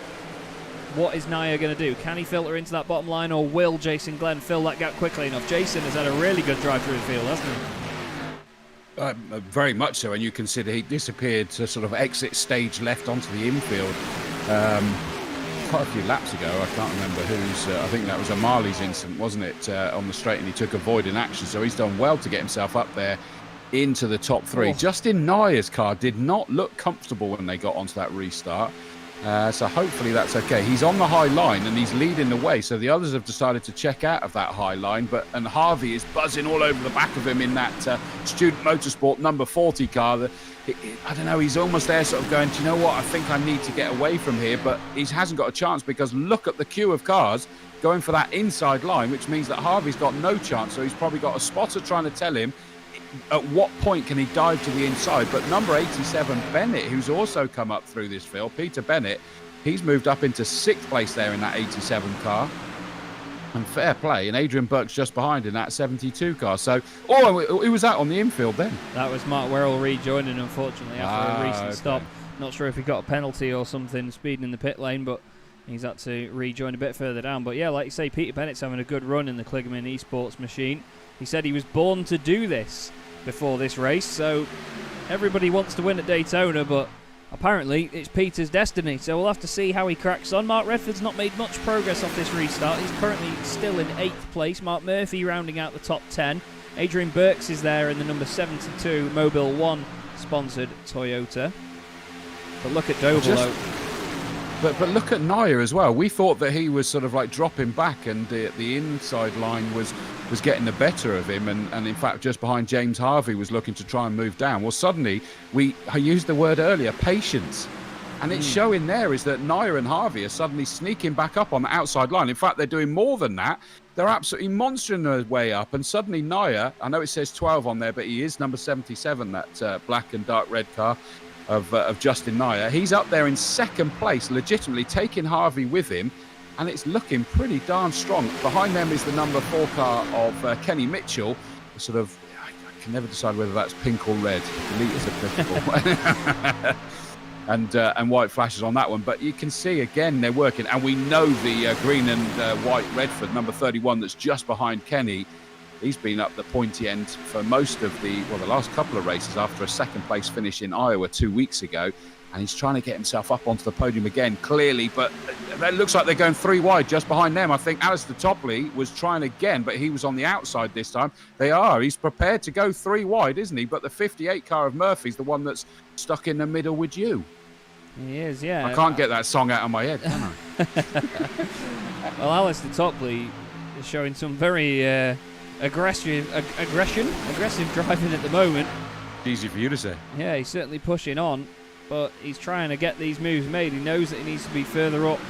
What is Nair going to do? Can he filter into that bottom line, or will Jason Glenn fill that gap quickly enough? Jason has had a really good drive through the field, hasn't he? Very much so, and you consider he disappeared to sort of exit stage left onto the infield quite a few laps ago. I can't remember whose. I think that was a Marley's incident, wasn't it, on the straight, and he took a void in action. So he's done well to get himself up there into the top three. Justin Nair's car did not look comfortable when they got onto that restart. So hopefully that's okay. He's on the high line and he's leading the way. So the others have decided to check out of that high line. And Harvey is buzzing all over the back of him in that Student Motorsport number 40 car. I don't know, he's almost there sort of going, do you know what, I think I need to get away from here. But he hasn't got a chance, because look at the queue of cars going for that inside line, which means that Harvey's got no chance. So he's probably got a spotter trying to tell him at what point can he dive to the inside. But number 87, Bennett, who's also come up through this field, Peter Bennett, he's moved up into 6th place there in that 87 car. And fair play. And Adrian Burke's just behind in that 72 car. So, who was that on the infield then? That was Mark Werrell rejoining, unfortunately, after a recent stop. Not sure if he got a penalty or something speeding in the pit lane, but he's had to rejoin a bit further down. But yeah, like you say, Peter Bennett's having a good run in the Kligerman Esports machine. He said he was born to do this before this race, so everybody wants to win at Daytona, but apparently it's Peter's destiny, so we'll have to see how he cracks on. Mark Redford's not made much progress off this restart. He's currently still in 8th place. Mark Murphy rounding out the top 10. Adrian Burks is there in the number 72 Mobile 1 sponsored Toyota. But look at Doble. But look at Nair as well. We thought that he was sort of like dropping back, and the inside line was getting the better of him, and in fact just behind James Harvey was looking to try and move down. Well, suddenly I used the word earlier, patience. And it's showing there is that Naya and Harvey are suddenly sneaking back up on the outside line. In fact, they're doing more than that. They're absolutely monstering their way up. And suddenly Naya, I know it says 12 on there, but he is number 77, that black and dark red car of Justin Naya. He's up there in second place, legitimately taking Harvey with him. And it's looking pretty darn strong. Behind them is the number 4 car of Kenny Mitchell, sort of, I can never decide whether that's pink or red. Delete is applicable. And white flashes on that one. But you can see, again, they're working. And we know the green and white Redford, number 31, that's just behind Kenny. He's been up the pointy end for most of the last couple of races after a second-place finish in Iowa 2 weeks ago. And he's trying to get himself up onto the podium again, clearly. But it looks like they're going 3 wide just behind them. I think Alistair Topley was trying again, but he was on the outside this time. They are. He's prepared to go 3 wide, isn't he? But the 58 car of Murphy's the one that's stuck in the middle with you. He is, yeah. I can't get that song out of my head, can I? Well, Alistair Topley is showing some very aggressive driving at the moment. Easy for you to say. Yeah, he's certainly pushing on, but he's trying to get these moves made. He knows that he needs to be further up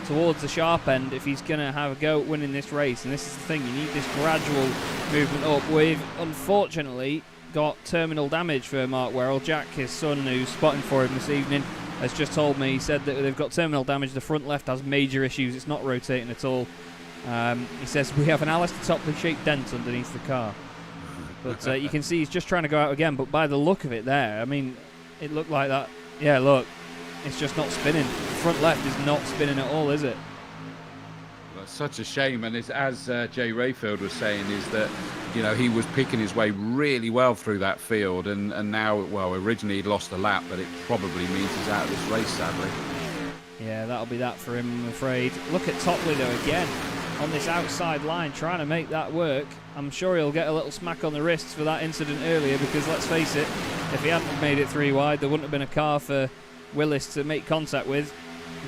towards the sharp end if he's going to have a go at winning this race. And this is the thing, you need this gradual movement up. We've unfortunately got terminal damage for Mark Werrell. Jack, his son, who's spotting for him this evening, has just told me, he said that they've got terminal damage. The front left has major issues. It's not rotating at all. He says we have an Alistair Topley shaped dent underneath the car. But you can see he's just trying to go out again. But by the look of it there, I mean, it looked like that. Yeah, look, it's just not spinning. The front left is not spinning at all, is it? Well, it's such a shame. And it's, as Jay Rayfield was saying, is that, you know, he was picking his way really well through that field. And now, well, originally he'd lost a lap, but it probably means he's out of this race, sadly. Yeah, that'll be that for him, I'm afraid. Look at Topley, though, again, on this outside line, trying to make that work. I'm sure he'll get a little smack on the wrists for that incident earlier, because let's face it, if he hadn't made it 3 wide, there wouldn't have been a car for Willis to make contact with.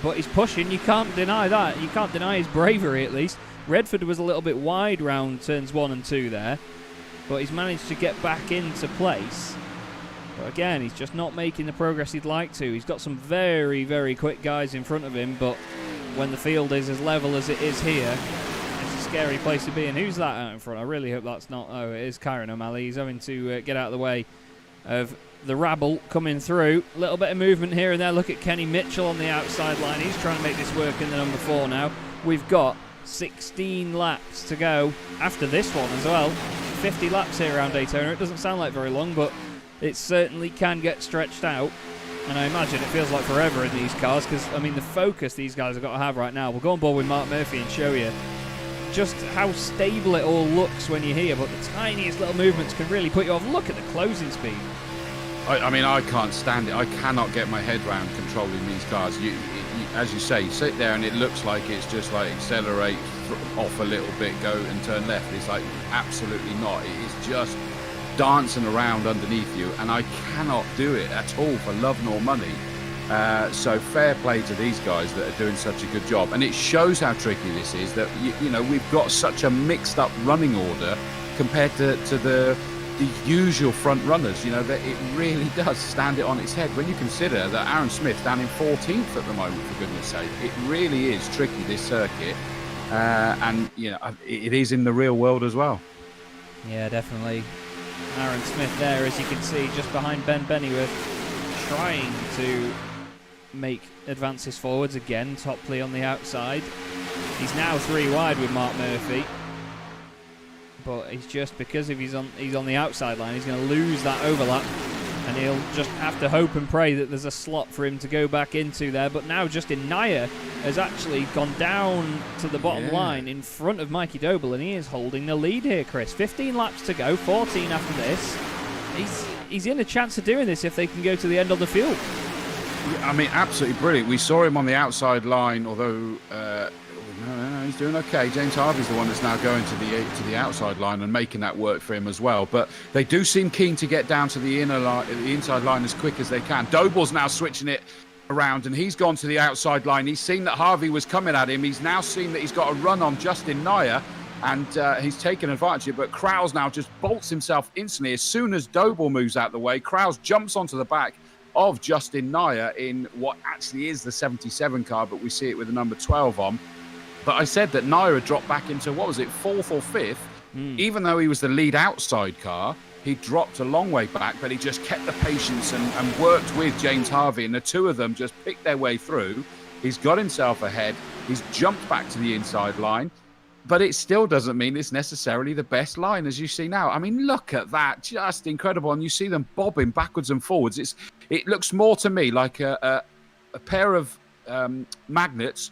But he's pushing, you can't deny that. You can't deny his bravery, at least. Redford was a little bit wide round turns 1 and 2 there, but he's managed to get back into place. But again, he's just not making the progress he'd like to. He's got some very, very quick guys in front of him, but when the field is as level as it is here, it's a scary place to be. And who's that out in front? I really hope that's not... Oh, it is Kyron O'Malley. He's having to get out of the way of the rabble coming through. A little bit of movement here and there. Look at Kenny Mitchell on the outside line. He's trying to make this work in the number 4 now. We've got 16 laps to go after this one as well. 50 laps here around Daytona. It doesn't sound like very long, but it certainly can get stretched out. And I imagine it feels like forever in these cars, because, I mean, the focus these guys have got to have right now. We'll go on board with Mark Murphy and show you just how stable it all looks when you're here, but the tiniest little movements can really put you off. Look at the closing speed. I mean, I can't stand it. I cannot get my head round controlling these cars. As you say, you sit there and it looks like it's just like accelerate off a little bit, go and turn left. It's like absolutely not. It is just dancing around underneath you, and I cannot do it at all for love nor money. So fair play to these guys that are doing such a good job, and it shows how tricky this is. That you know, we've got such a mixed up running order compared to the usual front runners. You know, that it really does stand it on its head when you consider that Aaron Smith's down in 14th at the moment, for goodness sake. It really is tricky, this circuit, and you know, it is in the real world as well. Yeah, definitely. Aaron Smith there, as you can see, just behind Ben Bennyworth, trying to make advances forwards again. Topley on the outside. He's now 3 wide with Mark Murphy, but he's just, because if he's on the outside line, he's going to lose that overlap, and he'll just have to hope and pray that there's a slot for him to go back into there. But now Justin Naya has actually gone down to the bottom line in front of Mikey Doble, and he is holding the lead here, Chris. 15 laps to go, 14 after this. He's in a chance of doing this if they can go to the end of the field. I mean, absolutely brilliant. We saw him on the outside line, although no, he's doing okay. James Harvey's the one that's now going to the outside line and making that work for him as well. But they do seem keen to get down to the inside line as quick as they can. Doble's now switching it around, and he's gone to the outside line. He's seen that Harvey was coming at him. He's now seen that he's got a run on Justin Naya, and he's taken advantage of it. But Krause now just bolts himself instantly. As soon as Doble moves out the way, Krause jumps onto the back of Justin Nair in what actually is the 77 car, but we see it with the number 12 on. But I said that Nair had dropped back into, what was it, 4th or 5th? Even though he was the lead outside car, he dropped a long way back, but he just kept the patience and worked with James Harvey, and the two of them just picked their way through. He's got himself ahead. He's jumped back to the inside line, but it still doesn't mean it's necessarily the best line, as you see now. I mean, look at that. Just incredible. And you see them bobbing backwards and forwards. It looks more to me like a pair of magnets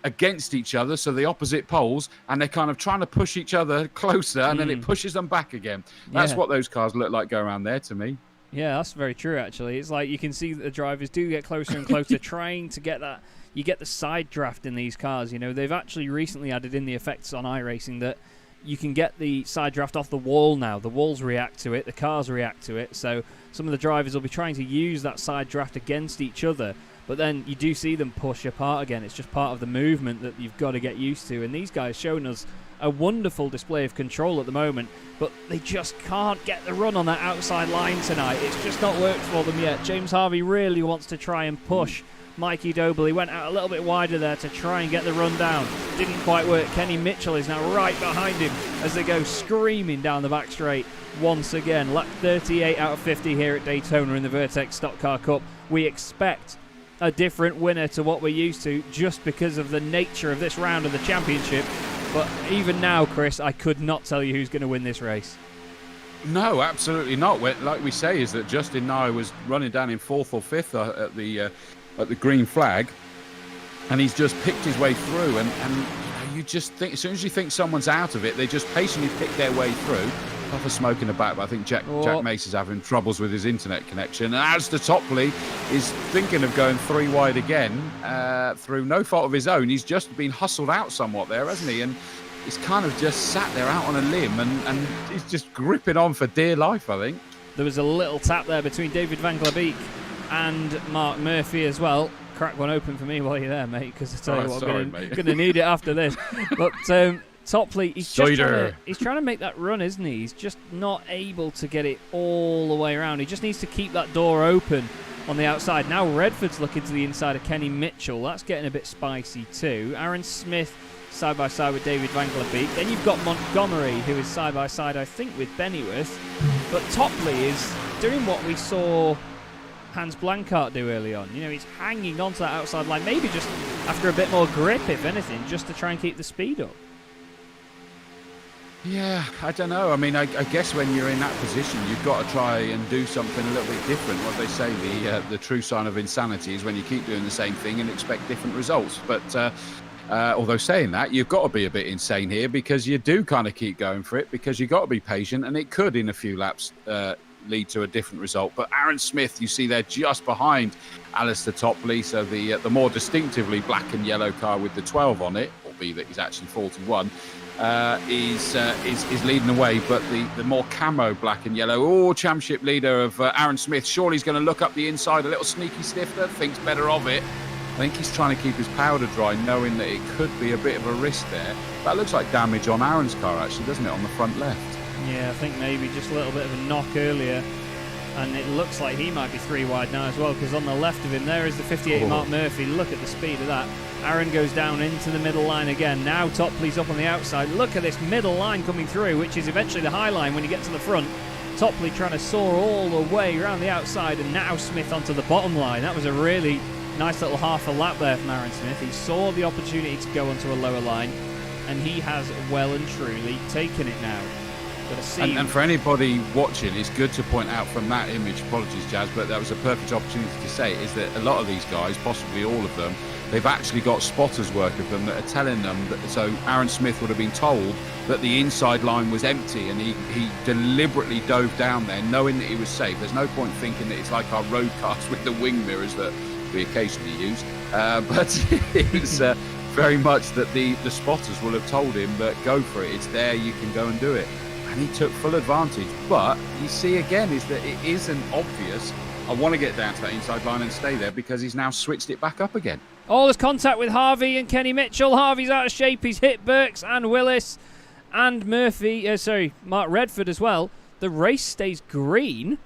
against each other, so the opposite poles, and they're kind of trying to push each other closer, and then it pushes them back again. That's what those cars look like go around there to me. Yeah, that's very true, actually. It's like you can see that the drivers do get closer and closer, trying to get that. You get the side draft in these cars. You know, they've actually recently added in the effects on iRacing that you can get the side draft off the wall now. The walls react to it, the cars react to it, so some of the drivers will be trying to use that side draft against each other. But then you do see them push apart again. It's just part of the movement that you've got to get used to. And these guys showing us a wonderful display of control at the moment, but they just can't get the run on that outside line tonight. It's just not worked for them yet. James Harvey really wants to try and push Mikey Doble. He went out a little bit wider there to try and get the run down. Didn't quite work. Kenny Mitchell is now right behind him as they go screaming down the back straight once again. Lap 38 out of 50 here at Daytona in the Vertex Stock Car Cup. We expect a different winner to what we're used to just because of the nature of this round of the championship. But even now, Chris, I could not tell you who's going to win this race. No, absolutely not. Like we say, is that Justin Nair was running down in 4th or 5th at the green flag, and he's just picked his way through. And you just think, as soon as you think someone's out of it, they just patiently pick their way through. Off a smoke in the back, but I think Jack Mace is having troubles with his internet connection. And Alistair Topley is thinking of going 3 wide again through no fault of his own. He's just been hustled out somewhat there, hasn't he? And he's kind of just sat there out on a limb, and he's just gripping on for dear life, I think. There was a little tap there between David Van Glebeek and Mark Murphy as well. Crack one open for me while you're there, mate, because I tell you what, I'm going to need it after this. But Topley, he's trying to make that run, isn't he? He's just not able to get it all the way around. He just needs to keep that door open on the outside. Now Redford's looking to the inside of Kenny Mitchell. That's getting a bit spicy too. Aaron Smith side by side with David Van Glebeek. Then you've got Montgomery, who is side by side, I think, with Bennyworth. But Topley is doing what we saw Hans Blankart do early on. You know, he's hanging onto that outside line, maybe just after a bit more grip, if anything, just to try and keep the speed up. Yeah, I don't know. I mean, I guess when you're in that position, you've got to try and do something a little bit different. What they say, the true sign of insanity is when you keep doing the same thing and expect different results. But although saying that, you've got to be a bit insane here, because you do kind of keep going for it, because you've got to be patient, and it could, in a few laps, lead to a different result. But Aaron Smith, you see there just behind Alistair Topley, so the more distinctively black and yellow car with the 12 on it, albeit that he's actually 41, is leading the way. But the more camo black and yellow, championship leader of Aaron Smith, surely he's going to look up the inside, a little sneaky stifter, thinks better of it. I think he's trying to keep his powder dry, knowing that it could be a bit of a risk there. That looks like damage on Aaron's car, actually, doesn't it, on the front left? Yeah, I think maybe just a little bit of a knock earlier, and it looks like he might be 3 wide now as well, because on the left of him there is the 58 Mark Murphy. Look at the speed of that. Aaron goes down into the middle line again. Now Topley's up on the outside. Look at this middle line coming through, which is eventually the high line when you get to the front. Topley trying to soar all the way around the outside, and now Smith onto the bottom line. That was a really nice little half a lap there from Aaron Smith. He saw the opportunity to go onto a lower line, and he has well and truly taken it now. And for anybody watching, it's good to point out from that image, apologies Chaz, but that was a perfect opportunity to say, is that a lot of these guys, possibly all of them, they've actually got spotters work of them that are telling them that. So Aaron Smith would have been told that the inside line was empty, and he deliberately dove down there knowing that he was safe. There's no point thinking that it's like our road cars with the wing mirrors that we occasionally use, but it's very much that the spotters will have told him that go for it, it's there, you can go and do it. And he took full advantage. But you see again is that it isn't obvious. I want to get down to that inside line and stay there, because he's now switched it back up again. Oh, there's contact with Harvey and Kenny Mitchell. Harvey's out of shape. He's hit Burks and Willis and Murphy. Mark Redford as well. The race stays green.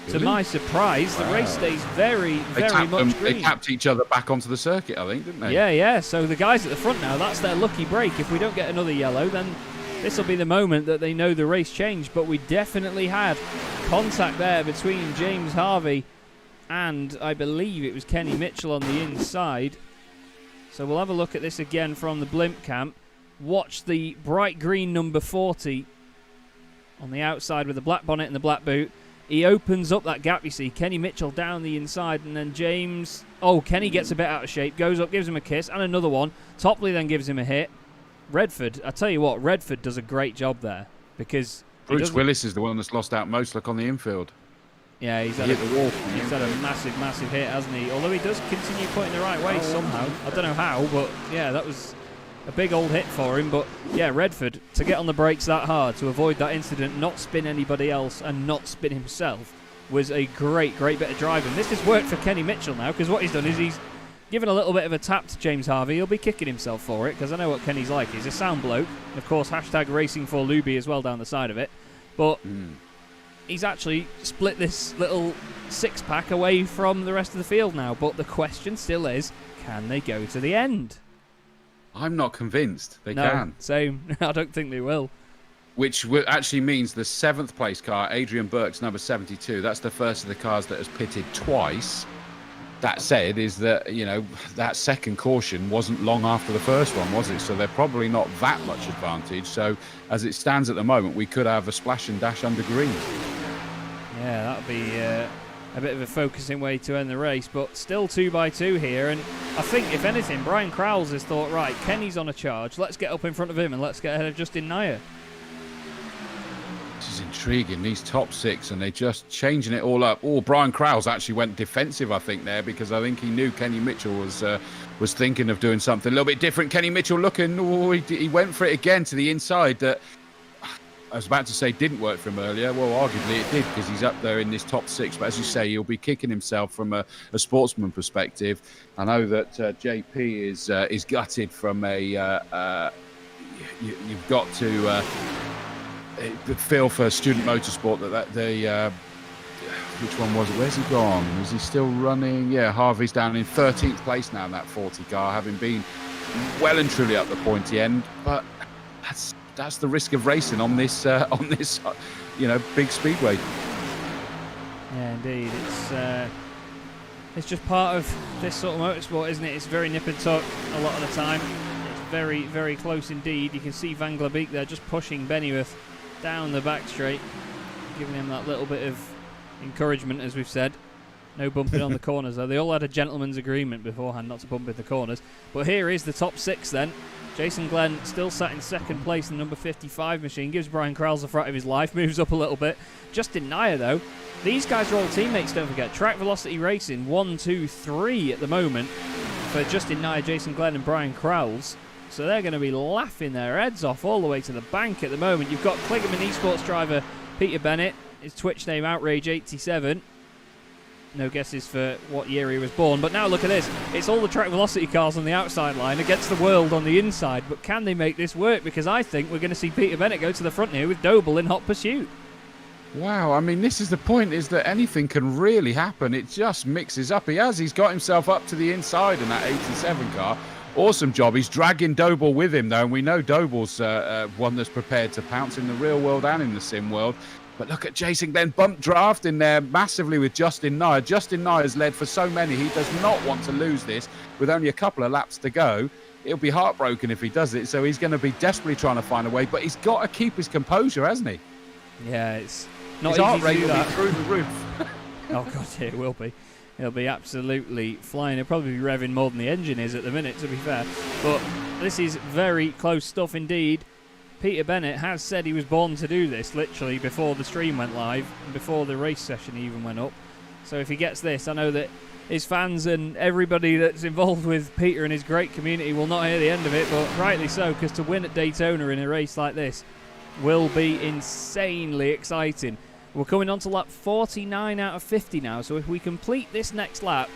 to my surprise, the race stays very much green. They tapped each other back onto the circuit, I think, didn't they? Yeah. So the guys at the front now, that's their lucky break. If we don't get another yellow, then this will be the moment that they know the race changed. But we definitely had contact there between James Harvey and I believe it was Kenny Mitchell on the inside. So we'll have a look at this again from the blimp cam. Watch the bright green number 40 on the outside with the black bonnet and the black boot. He opens up that gap, you see. Kenny Mitchell down the inside, and then James... Oh, Kenny gets a bit out of shape, goes up, gives him a kiss, and another one. Topley then gives him a hit. Redford, I tell you what, Redford does a great job there, because... Bruce Willis is the one that's lost out most, look on the infield. Yeah, he's had a massive hit, hasn't he? Although he does continue putting the right way somehow. I don't know how, but yeah, that was a big old hit for him. But yeah, Redford, to get on the brakes that hard, to avoid that incident, not spin anybody else and not spin himself, was a great bit of driving. This has worked for Kenny Mitchell now, because what he's done is he's given a little bit of a tap to James Harvey. He'll be kicking himself for it, because I know what Kenny's like. He's a sound bloke. And of course, hashtag racing for Luby as well down the side of it. But he's actually split this little six-pack away from the rest of the field now. But the question still is, can they go to the end? I'm not convinced they can. Same. I don't think they will. Which actually means the 7th place car, Adrian Burke's number 72, that's the first of the cars that has pitted twice. That said, is that, you know, that second caution wasn't long after the first one, was it? So they're probably not that much advantage. So as it stands at the moment, we could have a splash and dash under green. Yeah, that would be a bit of a focusing way to end the race, but still 2x2 here. And I think, if anything, Brian Crowles has thought, right, Kenny's on a charge, let's get up in front of him and let's get ahead of Justin Nair. This is intriguing, these top 6, and they're just changing it all up. Oh, Brian Crowles actually went defensive, I think, there, because I think he knew Kenny Mitchell was thinking of doing something a little bit different. Kenny Mitchell looking, he went for it again to the inside that I was about to say didn't work for him earlier. Well, arguably it did, because he's up there in this top 6. But as you say, he'll be kicking himself from a sportsman perspective. I know that JP is gutted from a... you've got to feel for student motorsport which one was it? Where's he gone? Is he still running? Yeah, Harvey's down in 13th place now in that 40 car, having been well and truly up the pointy end. But that's the risk of racing on this big speedway. Yeah, indeed. It's just part of this sort of motorsport, isn't it? It's very nip and tuck a lot of the time. It's very close indeed. You can see Van Glabeek there just pushing Bennyworth down the back straight, giving him that little bit of encouragement, as we've said. No bumping on the corners, though. They all had a gentleman's agreement beforehand not to bump in the corners. But here is the top 6 then. Jason Glenn still sat in 2nd place in the number 55 machine. Gives Brian Crowles the fright of his life. Moves up a little bit. Justin Nair, though. These guys are all teammates, don't forget. Track Velocity Racing, 1, 2, 3 at the moment for Justin Nair, Jason Glenn and Brian Crowles. So they're going to be laughing their heads off all the way to the bank at the moment. You've got Kligerman eSports driver Peter Bennett. His Twitch name, Outrage87. No guesses for what year he was born. But now look at this. It's all the Track Velocity cars on the outside line against the world on the inside. But can they make this work? Because I think we're going to see Peter Bennett go to the front here with Doble in hot pursuit. Wow, I mean, this is the point, is that anything can really happen. It just mixes up. He's got himself up to the inside in that 87 car. Awesome job. He's dragging Doble with him, though, and we know Doble's one that's prepared to pounce in the real world and in the sim world. But look at Jason Glenn bump draft in there massively with Justin Nair. Justin Nair has led for so many. He does not want to lose this with only a couple of laps to go. He'll be heartbroken if he does it, so he's going to be desperately trying to find a way. But he's got to keep his composure, hasn't he? Yeah, it's not his easy heart rate to do will that. be through the roof. Oh, God, yeah, it will be. He'll be absolutely flying. He'll probably be revving more than the engine is at the minute, to be fair. But this is very close stuff indeed. Peter Bennett has said he was born to do this, literally, before the stream went live, and before the race session even went up. So if he gets this, I know that his fans and everybody that's involved with Peter and his great community will not hear the end of it, but rightly so, because to win at Daytona in a race like this will be insanely exciting. We're coming on to lap 49 out of 50 now, so if we complete this next lap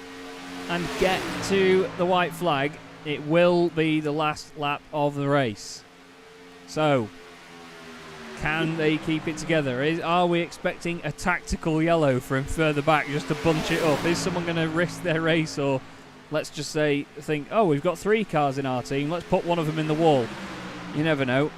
and get to the white flag, it will be the last lap of the race. So, Can they keep it together? Are we expecting a tactical yellow from further back just to bunch it up? Is someone going to risk their race, or let's just think, oh, we've got 3 cars in our team, let's put one of them in the wall? You never know.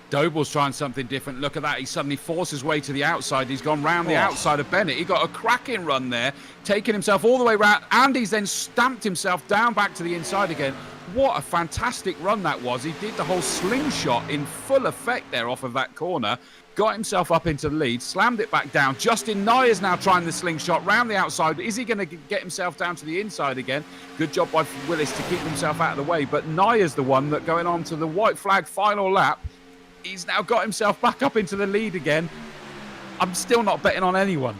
Doble's trying something different. Look at that. He suddenly forced his way to the outside. He's gone round the outside of Bennett. He got a cracking run there, taking himself all the way round, and he's then stamped himself down back to the inside again. What a fantastic run that was. He did the whole slingshot in full effect there off of that corner, got himself up into the lead, slammed it back down. Justin Nyer's now trying the slingshot round the outside. Is he going to get himself down to the inside again? Good job by Willis to keep himself out of the way, but Nyer's the one that going on to the white flag final lap. He's now got himself back up into the lead again. I'm still not betting on anyone.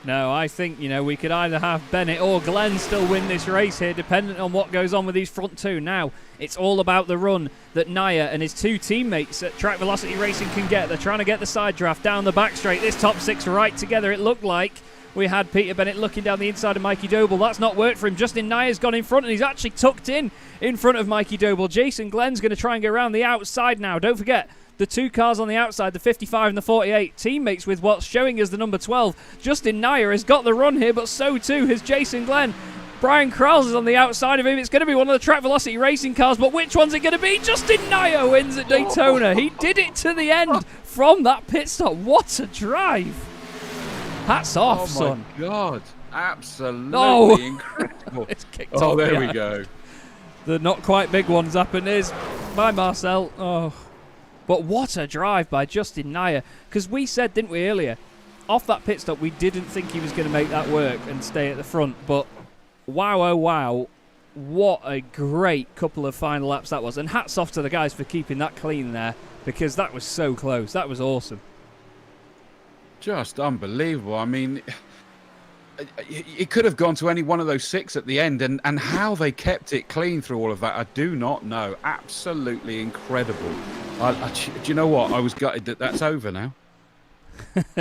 No, I think, we could either have Bennett or Glenn still win this race here, depending on what goes on with these front 2. Now, it's all about the run that Nyer and his 2 teammates at Track Velocity Racing can get. They're trying to get the side draft down the back straight. This top 6 right together. It looked like we had Peter Bennett looking down the inside of Mikey Doble. That's not worked for him. Justin Nyer's gone in front, and he's actually tucked in front of Mikey Doble. Jason Glenn's going to try and go around the outside now. Don't forget, the 2 cars on the outside, the 55 and the 48, teammates with what's showing as the number 12. Justin Nyer has got the run here, but so too has Jason Glenn. Brian Krause is on the outside of him. It's going to be one of the Track Velocity Racing cars, but which one's it going to be? Justin Nyer wins at Daytona. He did it to the end from that pit stop. What a drive. Hats off, son. Oh, my God. Absolutely incredible. It's kicked off. There we go. The not quite big one's happened is by Marcel. Oh. But what a drive by Justin Nyer. Because we said, didn't we, earlier, off that pit stop, we didn't think he was going to make that work and stay at the front. But wow, oh wow, what a great couple of final laps that was. And hats off to the guys for keeping that clean there, because that was so close. That was awesome. Just unbelievable. I mean, it could have gone to any one of those 6 at the end, and how they kept it clean through all of that, I do not know. Absolutely incredible. Do you know what? I was gutted that that's over now.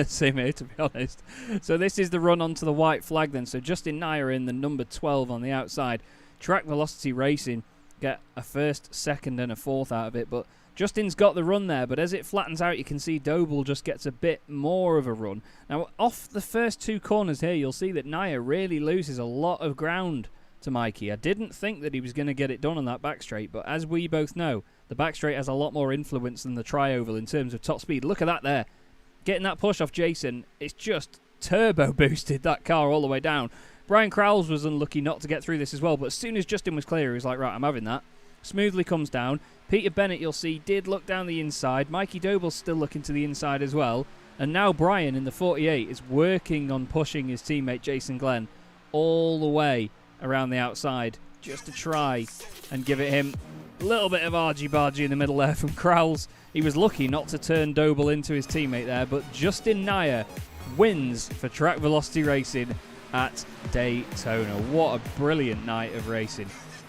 Same here, to be honest. So this is the run onto the white flag then. So Justin Nyer in the number 12 on the outside. Track Velocity Racing get a 1st, 2nd and a 4th out of it, but Justin's got the run there, but as it flattens out, you can see Doble just gets a bit more of a run. Now, off the first 2 corners here, you'll see that Nyer really loses a lot of ground to Mikey. I didn't think that he was going to get it done on that back straight, but as we both know, the back straight has a lot more influence than the tri-oval in terms of top speed. Look at that there. Getting that push off Jason, it's just turbo boosted that car all the way down. Brian Krause was unlucky not to get through this as well, but as soon as Justin was clear, he was like, right, I'm having that. Smoothly comes down. Peter Bennett, you'll see, did look down the inside. Mikey Doble's still looking to the inside as well. And now Brian in the 48 is working on pushing his teammate Jason Glenn all the way around the outside just to try and give it him a little bit of argy-bargy in the middle there from Krause. He was lucky not to turn Doble into his teammate there, but Justin Nyer wins for Track Velocity Racing at Daytona. What a brilliant night of racing.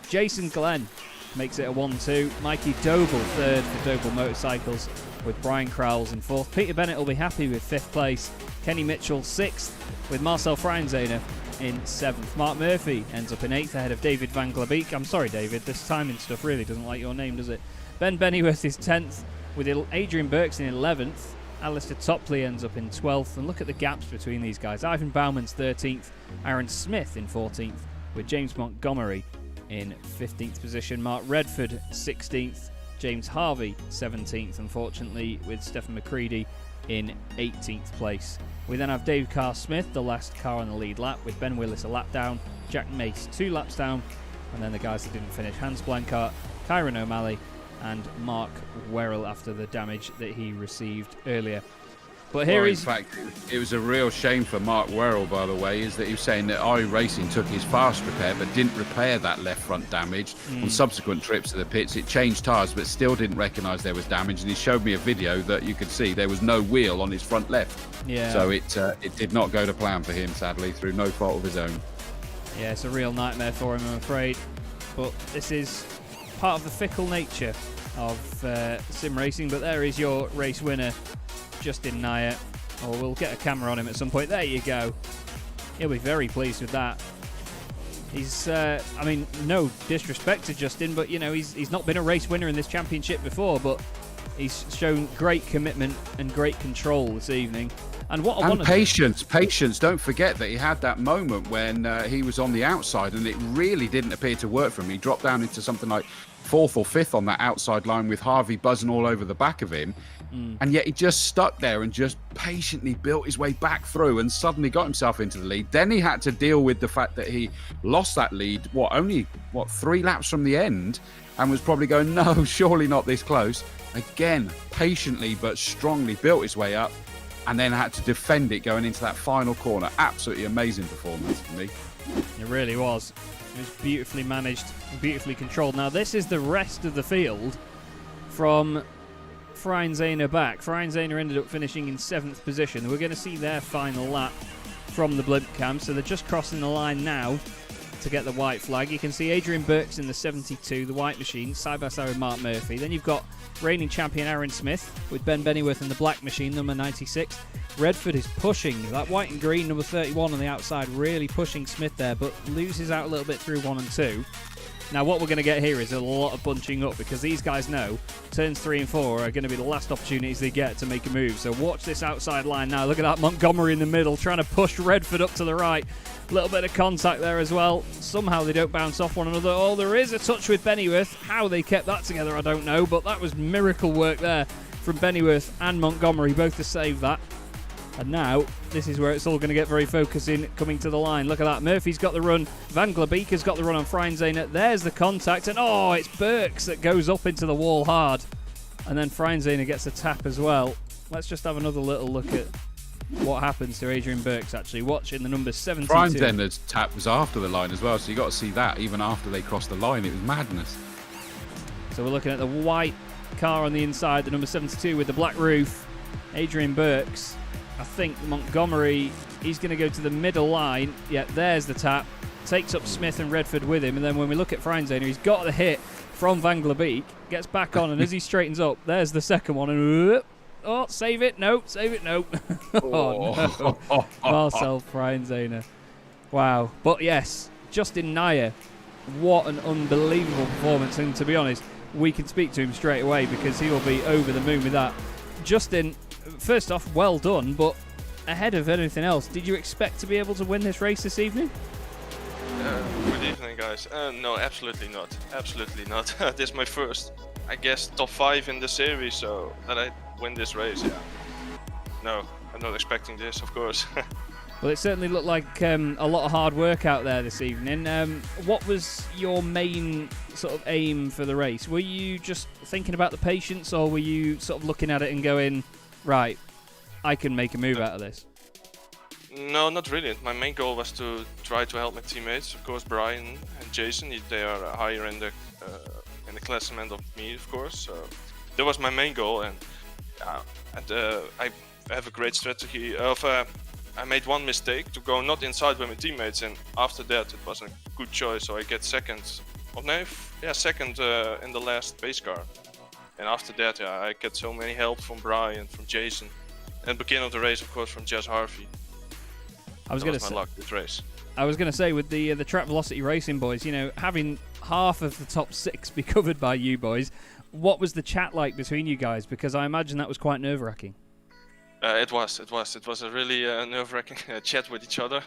Jason Glenn makes it a 1-2. Mikey Doble 3rd for Doble Motorcycles, with Brian Krause in 4th. Peter Bennett will be happy with 5th place. Kenny Mitchell 6th, with Marcel Freinzehner in 7th. Mark Murphy ends up in 8th ahead of David Van Glabeek. I'm sorry, David, this timing stuff really doesn't like your name, does it? Ben Bennyworth is 10th, with Adrian Burks in 11th. Alistair Topley ends up in 12th. And look at the gaps between these guys. Ivan Bauman's 13th, Aaron Smith in 14th, with James Montgomery in 15th position. Mark Redford 16th, James Harvey 17th, unfortunately, with Stephen McCready in 18th place. We then have Dave Carr-Smith, the last car on the lead lap, with Ben Willis a lap down, Jack Mace 2 laps down, and then the guys that didn't finish, Hans Blankart, Kyron O'Malley and Mark Werrell after the damage that he received earlier. But here in fact, it was a real shame for Mark Werrell, by the way, is that he was saying that iRacing took his fast repair but didn't repair that left front damage. On subsequent trips to the pits, it changed tyres but still didn't recognise there was damage, and he showed me a video that you could see there was no wheel on his front left. Yeah. So it did not go to plan for him, sadly, through no fault of his own. Yeah, it's a real nightmare for him, I'm afraid. But this is part of the fickle nature of sim racing. But there is your race winner, Justin Nyer. Or we'll get a camera on him at some point. There you go. He'll be very pleased with that. He's, I mean, no disrespect to Justin, but, you know, he's not been a race winner in this championship before, but He's shown great commitment and great control this evening. And what I want to patience. Don't forget that he had that moment when he was on the outside and it really didn't appear to work for him. He dropped down into something like 4th or 5th on that outside line with Harvey buzzing all over the back of him. And yet he just stuck there and just patiently built his way back through and suddenly got himself into the lead. Then he had to deal with the fact that he lost that lead, only 3 laps from the end, and was probably going, no, surely not this close. Again, patiently but strongly built his way up and then had to defend it going into that final corner. Absolutely amazing performance for me. It really was. It was beautifully managed, beautifully controlled. Now, this is the rest of the field from Freinzehner back. Freinzehner ended up finishing in 7th position. We're going to see their final lap from the blimp cam. So they're just crossing the line now to get the white flag. You can see Adrian Burks in the 72, the white machine, side by side with Mark Murphy. Then you've got reigning champion Aaron Smith with Ben Bennyworth in the black machine, number 96. Redford is pushing that white and green, number 31 on the outside, really pushing Smith there, but loses out a little bit through 1 and 2. Now what we're going to get here is a lot of bunching up because these guys know turns 3 and 4 are going to be the last opportunities they get to make a move. So watch this outside line now. Look at that Montgomery in the middle trying to push Redford up to the right. A little bit of contact there as well. Somehow they don't bounce off one another. Oh, there is a touch with Bennyworth. How they kept that together, I don't know. But that was miracle work there from Bennyworth and Montgomery, both to save that. And now, this is where it's all going to get very focusing coming to the line. Look at that. Murphy's got the run. Van Glabeek has got the run on Freinzehner. There's the contact. And oh, it's Burks that goes up into the wall hard. And then Freinzehner gets a tap as well. Let's just have another little look at what happens to Adrian Burks, actually. Watching the number 72. Freinzehner's tap was after the line as well, so you got to see that even after they crossed the line. It was madness. So we're looking at the white car on the inside, the number 72 with the black roof. Adrian Burks. I think Montgomery, he's going to go to the middle line. Yeah, there's the tap. Takes up Smith and Redford with him. And then when we look at Freinzehner, he's got the hit from Van Glabeek. Gets back on, and as he straightens up, there's the second one. And oh, save it. No, save it. No. Oh, no. Marcel Freinzehner. Wow. But yes, Justin Nair, what an unbelievable performance. And to be honest, we can speak to him straight away because he will be over the moon with that. Justin, first off, well done, but ahead of anything else, did you expect to be able to win this race this evening? Good evening, guys. No, absolutely not. Absolutely not. This is my first, I guess, top 5 in the series, so that I win this race, yeah. No, I'm not expecting this, of course. Well, it certainly looked like a lot of hard work out there this evening. What was your main sort of aim for the race? Were you just thinking about the patience, or were you sort of looking at it and going, right, I can make a move out of this? No, not really. My main goal was to try to help my teammates. Of course, Brian and Jason, they are higher in the classement of me, of course. So that was my main goal, and I have a great strategy of. I made one mistake to go not inside with my teammates, and after that it was a good choice. So I get second, second in the last pace car. And after that, I get so many help from Brian, from Jason, and beginning of the race, of course, from Chaz Harvey. I was going to say, my luck this race. I was going to say with the Track Velocity Racing boys, you know, having half of the top 6 be covered by you boys, what was the chat like between you guys? Because I imagine that was quite nerve-wracking. It was a really nerve-wracking chat with each other.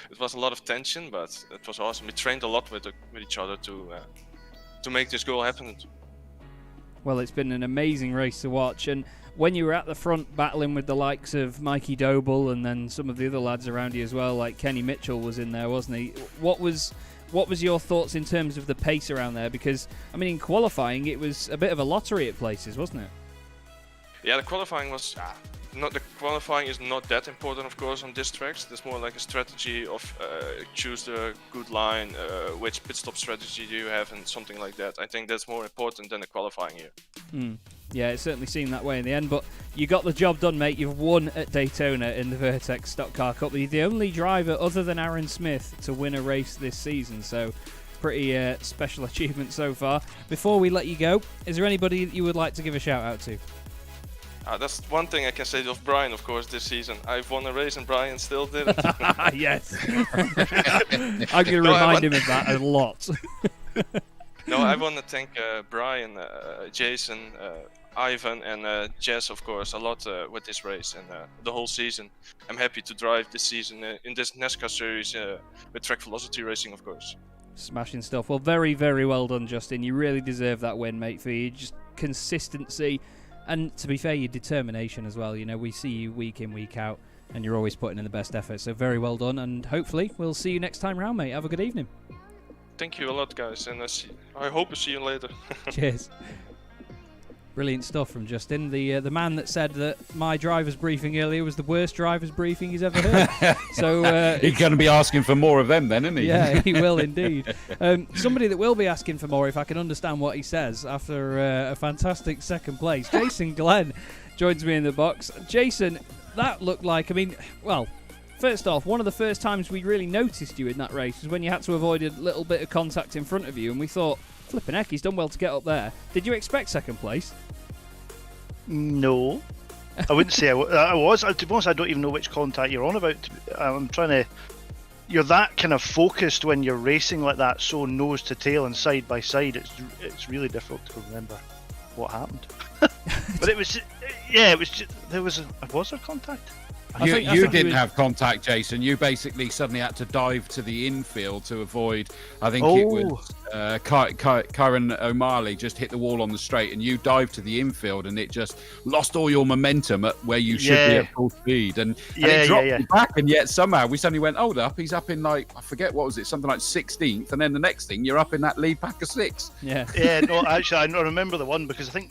It was a lot of tension, but it was awesome. We trained a lot with each other to make this goal happen. Well, it's been an amazing race to watch, and when you were at the front battling with the likes of Mikey Doble and then some of the other lads around you as well, like Kenny Mitchell was in there, wasn't he? What was your thoughts in terms of the pace around there? Because, I mean, in qualifying, it was a bit of a lottery at places, wasn't it? Yeah, the qualifying was... The qualifying is not that important, of course, on this tracks. It's more like a strategy of choose the good line, which pit stop strategy do you have, and something like that. I think that's more important than the qualifying here. Yeah, it certainly seemed that way in the end, but you got the job done, mate. You've won at Daytona in the Vertex Stock Car Cup. You're the only driver other than Aaron Smith to win a race this season, so pretty special achievement so far. Before we let you go, is there anybody that you would like to give a shout out to? That's one thing I can say of Brian, of course, this season. I've won a race and Brian still didn't. Yes. I'm going to remind him of that a lot. No, I want to thank Brian, Jason, Ivan, and Chaz, of course, a lot with this race and the whole season. I'm happy to drive this season in this NASCAR series with Track Velocity Racing, of course. Smashing stuff. Well, very, very well done, Justin. You really deserve that win, mate, for your just consistency and, to be fair, your determination as well. You know, we see you week in, week out, and you're always putting in the best effort. So very well done, and hopefully we'll see you next time round, mate. Have a good evening. Thank you a lot, guys, and I hope to see you later. Cheers. Brilliant stuff from Justin, the man that said that my driver's briefing earlier was the worst driver's briefing he's ever heard. So he's going to be asking for more of them then, isn't he? Yeah, he will indeed. Somebody that will be asking for more, if I can understand what he says, after a fantastic second place. Jason Glenn joins me in the box. Jason, that looked like, first off, one of the first times we really noticed you in that race was when you had to avoid a little bit of contact in front of you, and we thought, flipping heck, he's done well to get up there. Did you expect second place? No, I wouldn't say I was. To be honest, I don't even know which contact you're on about. I'm trying to. You're that kind of focused when you're racing like that, so nose to tail and side by side. It's really difficult to remember what happened. But it was, yeah, it was. Was there contact? You didn't have contact, Jason. You basically suddenly had to dive to the infield to avoid. I think it was Kyron O'Malley just hit the wall on the straight, and you dived to the infield, and it just lost all your momentum at where you should be at full speed, and it dropped you back. And yet somehow we suddenly went, hold up, he's up in I forget what was it, something like 16th, and then the next thing you're up in that lead pack of 6. Yeah. Yeah. No, actually, I don't remember the one because I think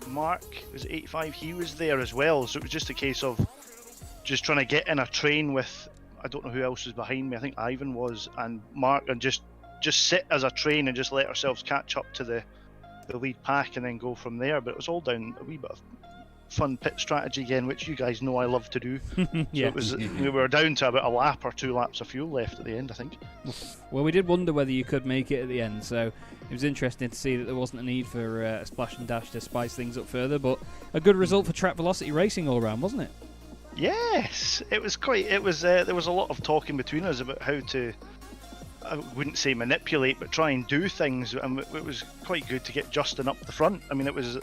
Mark was 85. He was there as well, so it was just a case of just trying to get in a train with, I don't know who else was behind me. I think Ivan was, and Mark, and just sit as a train and just let ourselves catch up to the lead pack and then go from there. But it was all down a wee bit of fun pit strategy again, which you guys know I love to do. Yeah. So it was, we were down to about a lap or 2 laps of fuel left at the end, I think. Well, we did wonder whether you could make it at the end, so it was interesting to see that there wasn't a need for a splash and dash to spice things up further, but a good result for Track Velocity Racing all round, wasn't it? Yes, it was quite. It was. There was a lot of talking between us about how to. I wouldn't say manipulate, but try and do things, and it was quite good to get Justin up the front. I mean, it was.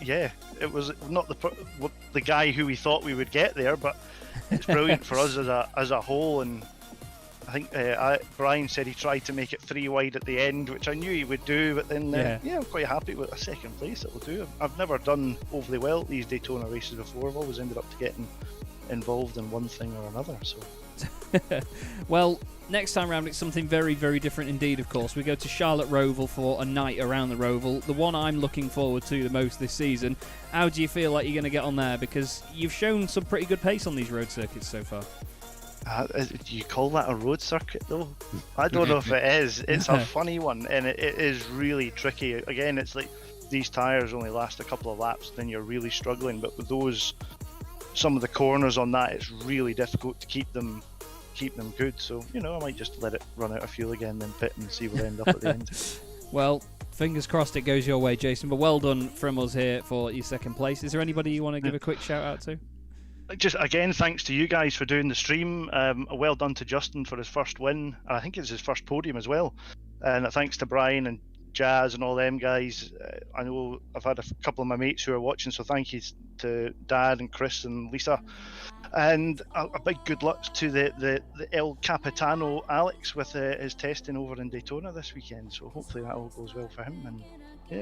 It was not the guy who we thought we would get there, but it's brilliant for us as a whole. And I think Brian said he tried to make it 3 wide at the end, which I knew he would do. But then, I'm quite happy with a second place. It will do. I've never done overly well at these Daytona races before. I've always ended up getting involved in one thing or another. So, well, next time round it's something very, very different indeed. Of course, we go to Charlotte Roval for a night around the Roval, the one I'm looking forward to the most this season. How do you feel like you're going to get on there? Because you've shown some pretty good pace on these road circuits so far. Do you call that a road circuit though? I don't know if it is. It's a funny one, and it is really tricky. Again, it's like these tyres only last a couple of laps, then you're really struggling. But with some of the corners on that, it's really difficult to keep them good. So I might just let it run out of fuel again, then pit and see where we end up at the end. Well, fingers crossed it goes your way, Jason. But well done from us here for your second place. Is there anybody you want to give a quick shout out to? Just again, thanks to you guys for doing the stream. Well done to Justin for his first win. I think it's his first podium as well. And thanks to Brian and Chaz and all them guys. I know I've had a couple of my mates who are watching, so thank you to Dad and Chris and Lisa. And a big good luck to the El Capitano Alex with his testing over in Daytona this weekend. So hopefully that all goes well for him. And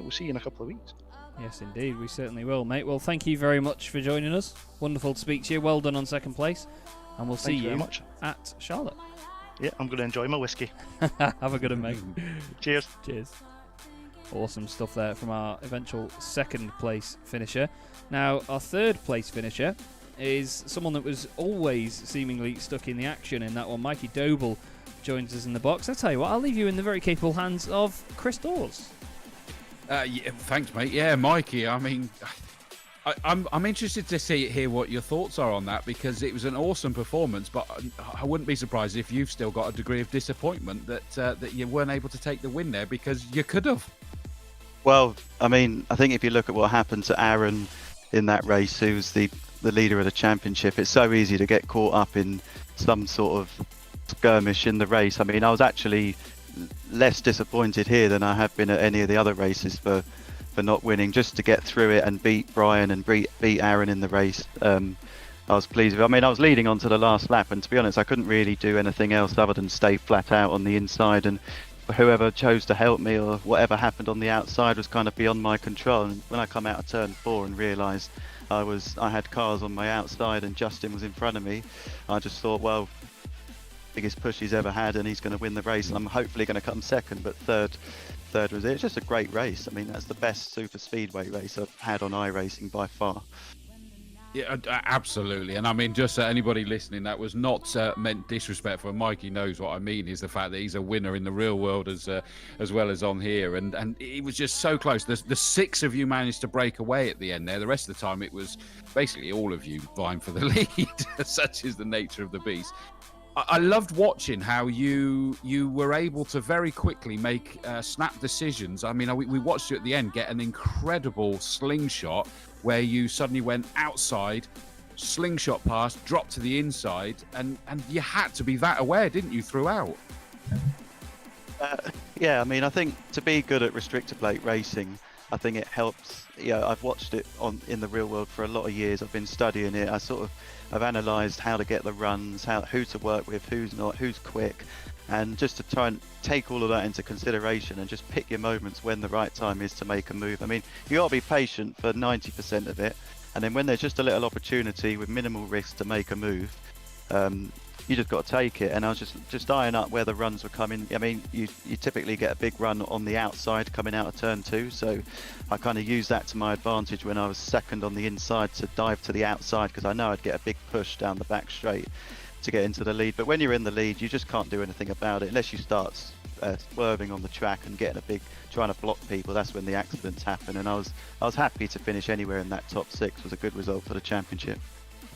we'll see you in a couple of weeks. Yes, indeed. We certainly will, mate. Well, thank you very much for joining us. Wonderful to speak to you. Well done on second place. And we'll see you at Charlotte. Yeah, I'm going to enjoy my whiskey. Have a good one, mate. Cheers. Cheers. Awesome stuff there from our eventual second place finisher. Now, our third place finisher is someone that was always seemingly stuck in the action in that one. Mikey Doble joins us in the box. I'll tell you what, I'll leave you in the very capable hands of Chris Dawes. Thanks, mate. Yeah, Mikey. I mean, I'm interested to hear what your thoughts are on that, because it was an awesome performance. But I wouldn't be surprised if you've still got a degree of disappointment that you weren't able to take the win there, because you could have. Well, I mean, I think if you look at what happened to Aaron in that race, who was the leader of the championship, it's so easy to get caught up in some sort of skirmish in the race. I mean, I was actually less disappointed here than I have been at any of the other races for not winning. Just to get through it and beat Brian and beat Aaron in the race, I was pleased with. I mean, I was leading on to the last lap, and to be honest, I couldn't really do anything else other than stay flat out on the inside, and whoever chose to help me or whatever happened on the outside was kind of beyond my control. And when I come out of turn 4 and realised I had cars on my outside and Justin was in front of me, I just thought, well, biggest push he's ever had, and he's going to win the race, and I'm hopefully going to come second. But third was it. It's just a great race. I mean, that's the best super speedway race I've had on iRacing by far. Yeah, absolutely. And I mean, just anybody listening, that was not meant disrespectful. Mikey knows what I mean, is the fact that he's a winner in the real world as well as on here. And it was just so close. The 6 of you managed to break away at the end there. The rest of the time, it was basically all of you vying for the lead. Such is the nature of the beast. I loved watching how you were able to very quickly make snap decisions. I mean, we watched you at the end get an incredible slingshot where you suddenly went outside, slingshot past, dropped to the inside, and you had to be that aware, didn't you, throughout? Yeah, I mean, I think to be good at restrictor plate racing, I think it helps. Yeah, I've watched it in the real world for a lot of years. I've been studying it. I've analysed how to get the runs, who to work with, who's not, who's quick, and just to try and take all of that into consideration and just pick your moments when the right time is to make a move. I mean, you got to be patient for 90% of it, and then when there's just a little opportunity with minimal risk to make a move, you just got to take it. And I was just eyeing up where the runs were coming. I mean, you typically get a big run on the outside coming out of turn 2, so I kind of used that to my advantage when I was second on the inside to dive to the outside, because I know I'd get a big push down the back straight to get into the lead. But when you're in the lead, you just can't do anything about it unless you start swerving on the track and getting trying to block people. That's when the accidents happen. And I was happy to finish anywhere in that top 6. Was a good result for the championship.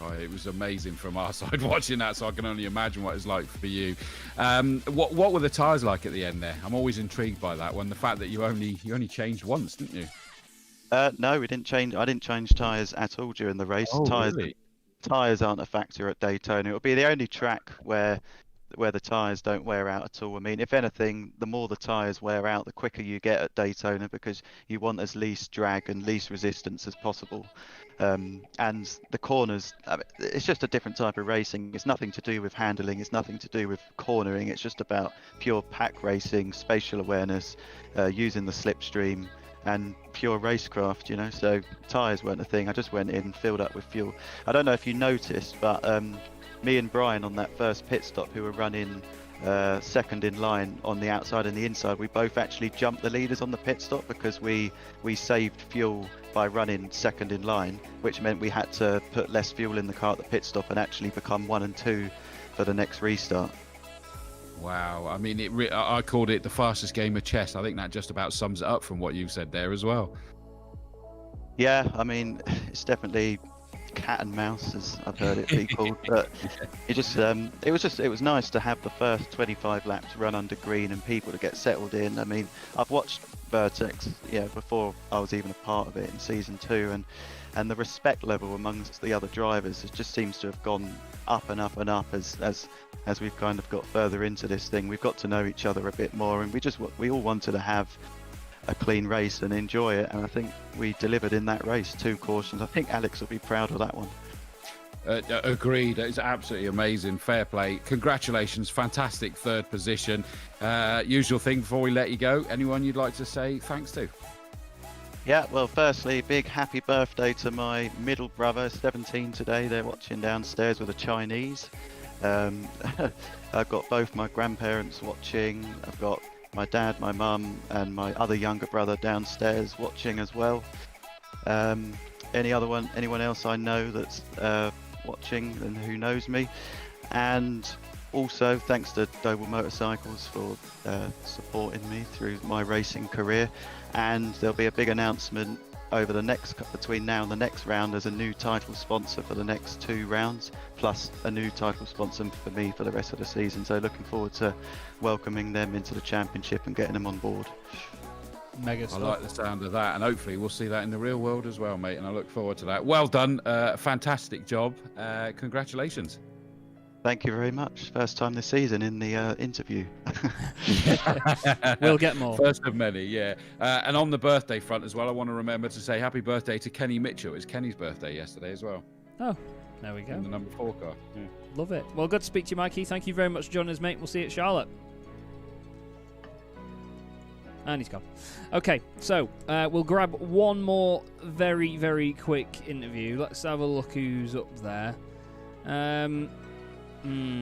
Oh, it was amazing from our side watching that, so I can only imagine what it's like for you. What were the tyres like at the end there? I'm always intrigued by that one. The fact that you only changed once, didn't you? No, we didn't change. I didn't change tyres at all during the race. Oh, really? Tyres aren't a factor at Daytona. It'll be the only track where the tyres don't wear out at all. I mean, if anything, the more the tyres wear out, the quicker you get at Daytona, because you want as least drag and least resistance as possible. And the corners, I mean, it's just a different type of racing. It's nothing to do with handling. It's nothing to do with cornering. It's just about pure pack racing, spatial awareness, using the slipstream, and pure racecraft, you know. So tyres weren't a thing. I just went in, filled up with fuel. I don't know if you noticed, but me and Brian on that first pit stop, who were running second in line on the outside and the inside, we both actually jumped the leaders on the pit stop because we saved fuel by running second in line, which meant we had to put less fuel in the car at the pit stop and actually become 1 and 2 for the next restart. Wow, I mean, I called it the fastest game of chess. I think that just about sums it up from what you've said there as well. Yeah, I mean, it's definitely cat and mouse, as I've heard it be called, but it was nice to have the first 25 laps run under green and people to get settled in. I mean, I've watched Vertex before I was even a part of it in season 2, and the respect level amongst the other drivers just seems to have gone up and up and up as we've kind of got further into this thing. We've got to know each other a bit more, and we all wanted to have a clean race and enjoy it, and I think we delivered in that race. 2 cautions. I think Alex will be proud of that one. Agreed. It's absolutely amazing. Fair play. Congratulations. Fantastic 3rd position. Usual thing before we let you go. Anyone you'd like to say thanks to? Yeah, well, firstly, big happy birthday to my middle brother, 17 today. They're watching downstairs with a Chinese. I've got both my grandparents watching. I've got my dad, my mum, and my other younger brother downstairs watching as well. Anyone else I know that's watching and who knows me. And also thanks to Doble Motorcycles for supporting me through my racing career. And there'll be a big announcement between now and the next round. There's a new title sponsor for the next 2 rounds, plus a new title sponsor for me for the rest of the season. So looking forward to welcoming them into the championship and getting them on board. Mega stuff. I like the sound of that, and hopefully we'll see that in the real world as well, mate, and I look forward to that. Well done. Fantastic job. Congratulations. Thank you very much. First time this season in the interview. We'll get more. First of many, yeah. And on the birthday front as well, I want to remember to say happy birthday to Kenny Mitchell. It's Kenny's birthday yesterday as well. Oh, there we go. In the number 4 car. Yeah. Love it. Well, good to speak to you, Mikey. Thank you very much for joining us, mate. We'll see you at Charlotte. And he's gone. Okay, so we'll grab one more very, very quick interview. Let's have a look who's up there.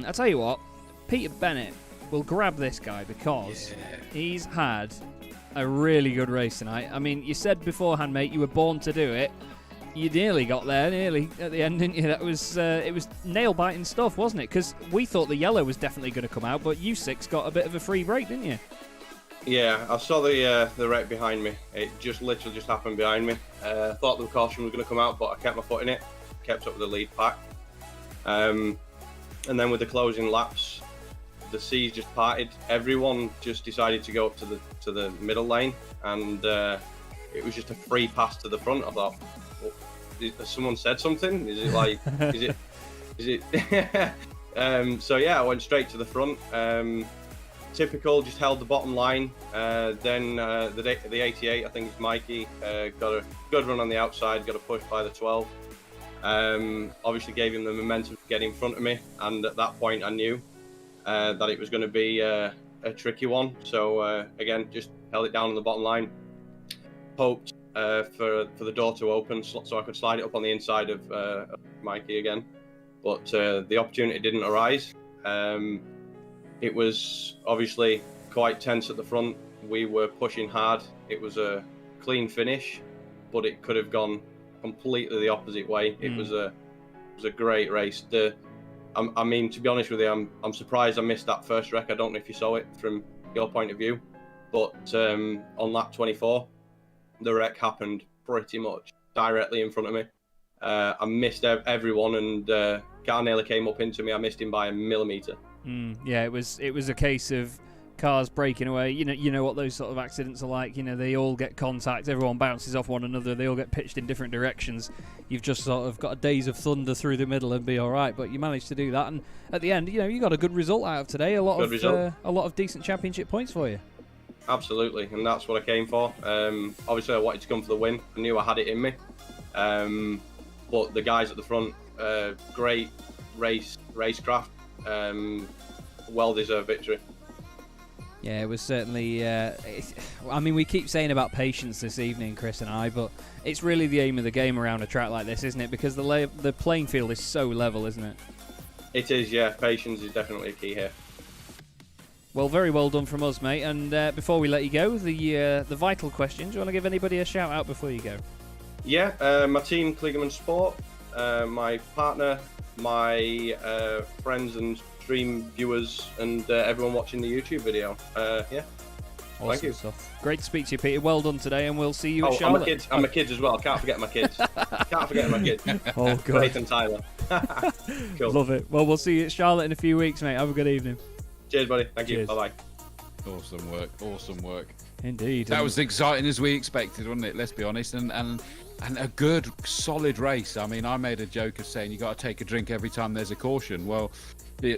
I'll tell you what, Peter Bennett, we'll grab this guy because he's had a really good race tonight. I mean, you said beforehand, mate, you were born to do it. You nearly got there, nearly at the end, didn't you? That was it was nail-biting stuff, wasn't it? Because we thought the yellow was definitely going to come out, but you 6 got a bit of a free break, didn't you? Yeah, I saw the wreck behind me. It literally just happened behind me. Thought the caution was going to come out, but I kept my foot in it, kept up with the lead pack. And then with the closing laps, the seas just parted. Everyone just decided to go up to the middle lane, and it was just a free pass to the front. I thought, well, has someone said something? Is it like, is it? So yeah, I went straight to the front. Typical, just held the bottom line. Then the 88, I think it's Mikey, got a good run on the outside, got a push by the 12. Obviously gave him the momentum to get in front of me, and at that point I knew that it was going to be a tricky one. So again, just held it down on the bottom line, hoped for the door to open so I could slide it up on the inside of Mikey again, but the opportunity didn't arise. It was obviously quite tense at the front. We were pushing hard. It was a clean finish, but it could have gone completely the opposite way. It was a great race. I mean, to be honest with you, I'm surprised I missed that first wreck. I don't know if you saw it from your point of view, but on lap 24, the wreck happened pretty much directly in front of me. I missed everyone, and car nearly came up into me. I missed him by a millimetre. Yeah, it was a case of cars breaking away. You know what those sort of accidents are like. You know, they all get contact, everyone bounces off one another, they all get pitched in different directions. You've just sort of got a days of thunder through the middle and be all right. But you managed to do that, and at the end, you got a good result out of today. A lot of decent championship points for you. Absolutely, and that's what I came for. Obviously, I wanted to come for the win. I knew I had it in me. But the guys at the front, great racecraft. Well-deserved victory. Yeah, it was certainly. I mean, we keep saying about patience this evening, Chris and I, but it's really the aim of the game around a track like this, isn't it? Because the playing field is so level, isn't it? It is, yeah. Patience is definitely a key here. Well, very well done from us, mate. And before we let you go, the vital question. Do you want to give anybody a shout out before you go? Yeah, my team, Kligerman Sport, my partner, my friends and stream viewers, and everyone watching the YouTube video. Yeah. Awesome Thank you. Stuff. Great to speak to you, Peter. Well done today, and we'll see you at Charlotte. And my kids as well. Can't forget my kids. Can't forget my kids. Oh, good. Nathan Tyler. Cool. Love it. Well, we'll see you at Charlotte in a few weeks, mate. Have a good evening. Cheers, buddy. Thank you. Cheers. Bye-bye. Awesome work. Awesome work. Indeed. That was exciting as we expected, wasn't it? Let's be honest. And a good, solid race. I mean, I made a joke of saying you got to take a drink every time there's a caution. Well,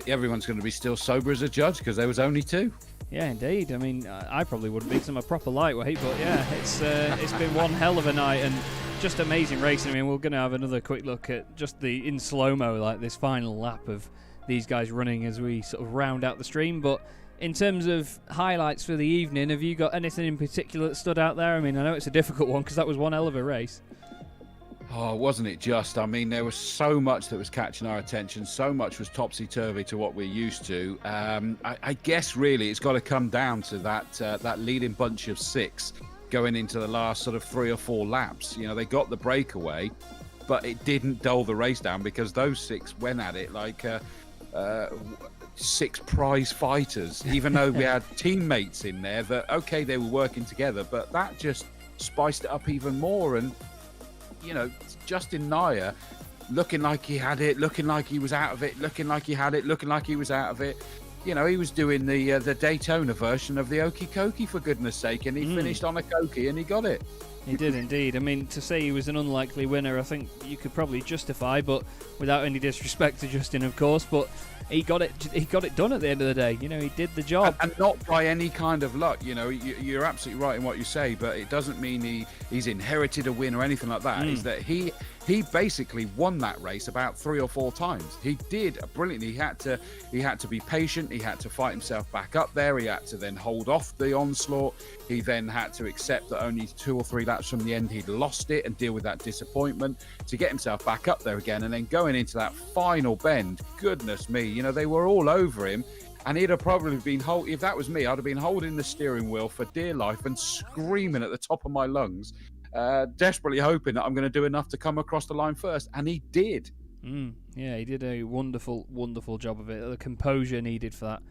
everyone's going to be still sober as a judge because there was only 2. Yeah, indeed. I mean, I probably wouldn't be because I'm a proper lightweight, but yeah, it's been one hell of a night and just amazing racing. I mean, we're going to have another quick look at just the in slow-mo, like this final lap of these guys running as we sort of round out the stream. But in terms of highlights for the evening, have you got anything in particular that stood out there? I mean, I know it's a difficult one because that was one hell of a race. Oh, wasn't it just? I mean, there was so much that was catching our attention. So much was topsy-turvy to what we're used to. I guess really it's got to come down to that leading bunch of 6 going into the last sort of 3 or 4 laps. You know, they got the breakaway, but it didn't dull the race down because those 6 went at it like 6 prize fighters, even though we had teammates in there that, okay, they were working together, but that just spiced it up even more. And Justin Nair looking like he had it, looking like he was out of it, looking like he had it, looking like he was out of it. You know, he was doing the Daytona version of the Okie Kokie, for goodness sake, and he finished on a Kokie and he got it. He did indeed. I mean, to say he was an unlikely winner, I think you could probably justify, but without any disrespect to Justin, of course. But he got it done at the end of the day. You know, he did the job. And not by any kind of luck. You know, you're absolutely right in what you say, but it doesn't mean he's inherited a win or anything like that. Is that he basically won that race about 3 or 4 times. He did brilliantly. He had to be patient. He had to fight himself back up there. He had to then hold off the onslaught. He then had to accept that only 2 or 3 laps from the end he'd lost it and deal with that disappointment to get himself back up there again. And then going into that final bend, goodness me, you know, they were all over him. And he'd have probably been if that was me, I'd have been holding the steering wheel for dear life and screaming at the top of my lungs, desperately hoping that I'm going to do enough to come across the line first. And he did. Yeah, he did a wonderful, wonderful job of it. The composure needed for that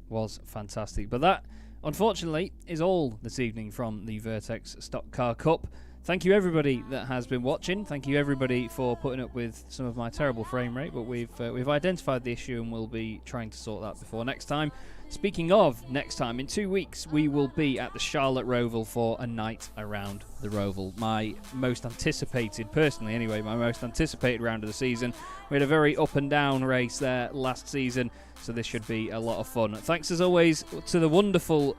was fantastic. But that, unfortunately, is all this evening from the Vertex Stock Car Cup. Thank you, everybody that has been watching. Thank you, everybody, for putting up with some of my terrible frame rate. But we've identified the issue and we'll be trying to sort that before next time. Speaking of next time, in 2 weeks, we will be at the Charlotte Roval for a night around the Roval. My most anticipated, personally anyway, my most anticipated round of the season. We had a very up and down race there last season, so this should be a lot of fun. Thanks as always to the wonderful,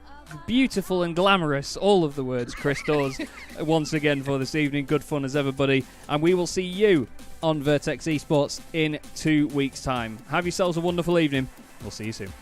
beautiful and glamorous, all of the words, Chris Dawes, once again for this evening. Good fun as ever, buddy. And we will see you on Vertex Esports in 2 weeks' time. Have yourselves a wonderful evening. We'll see you soon.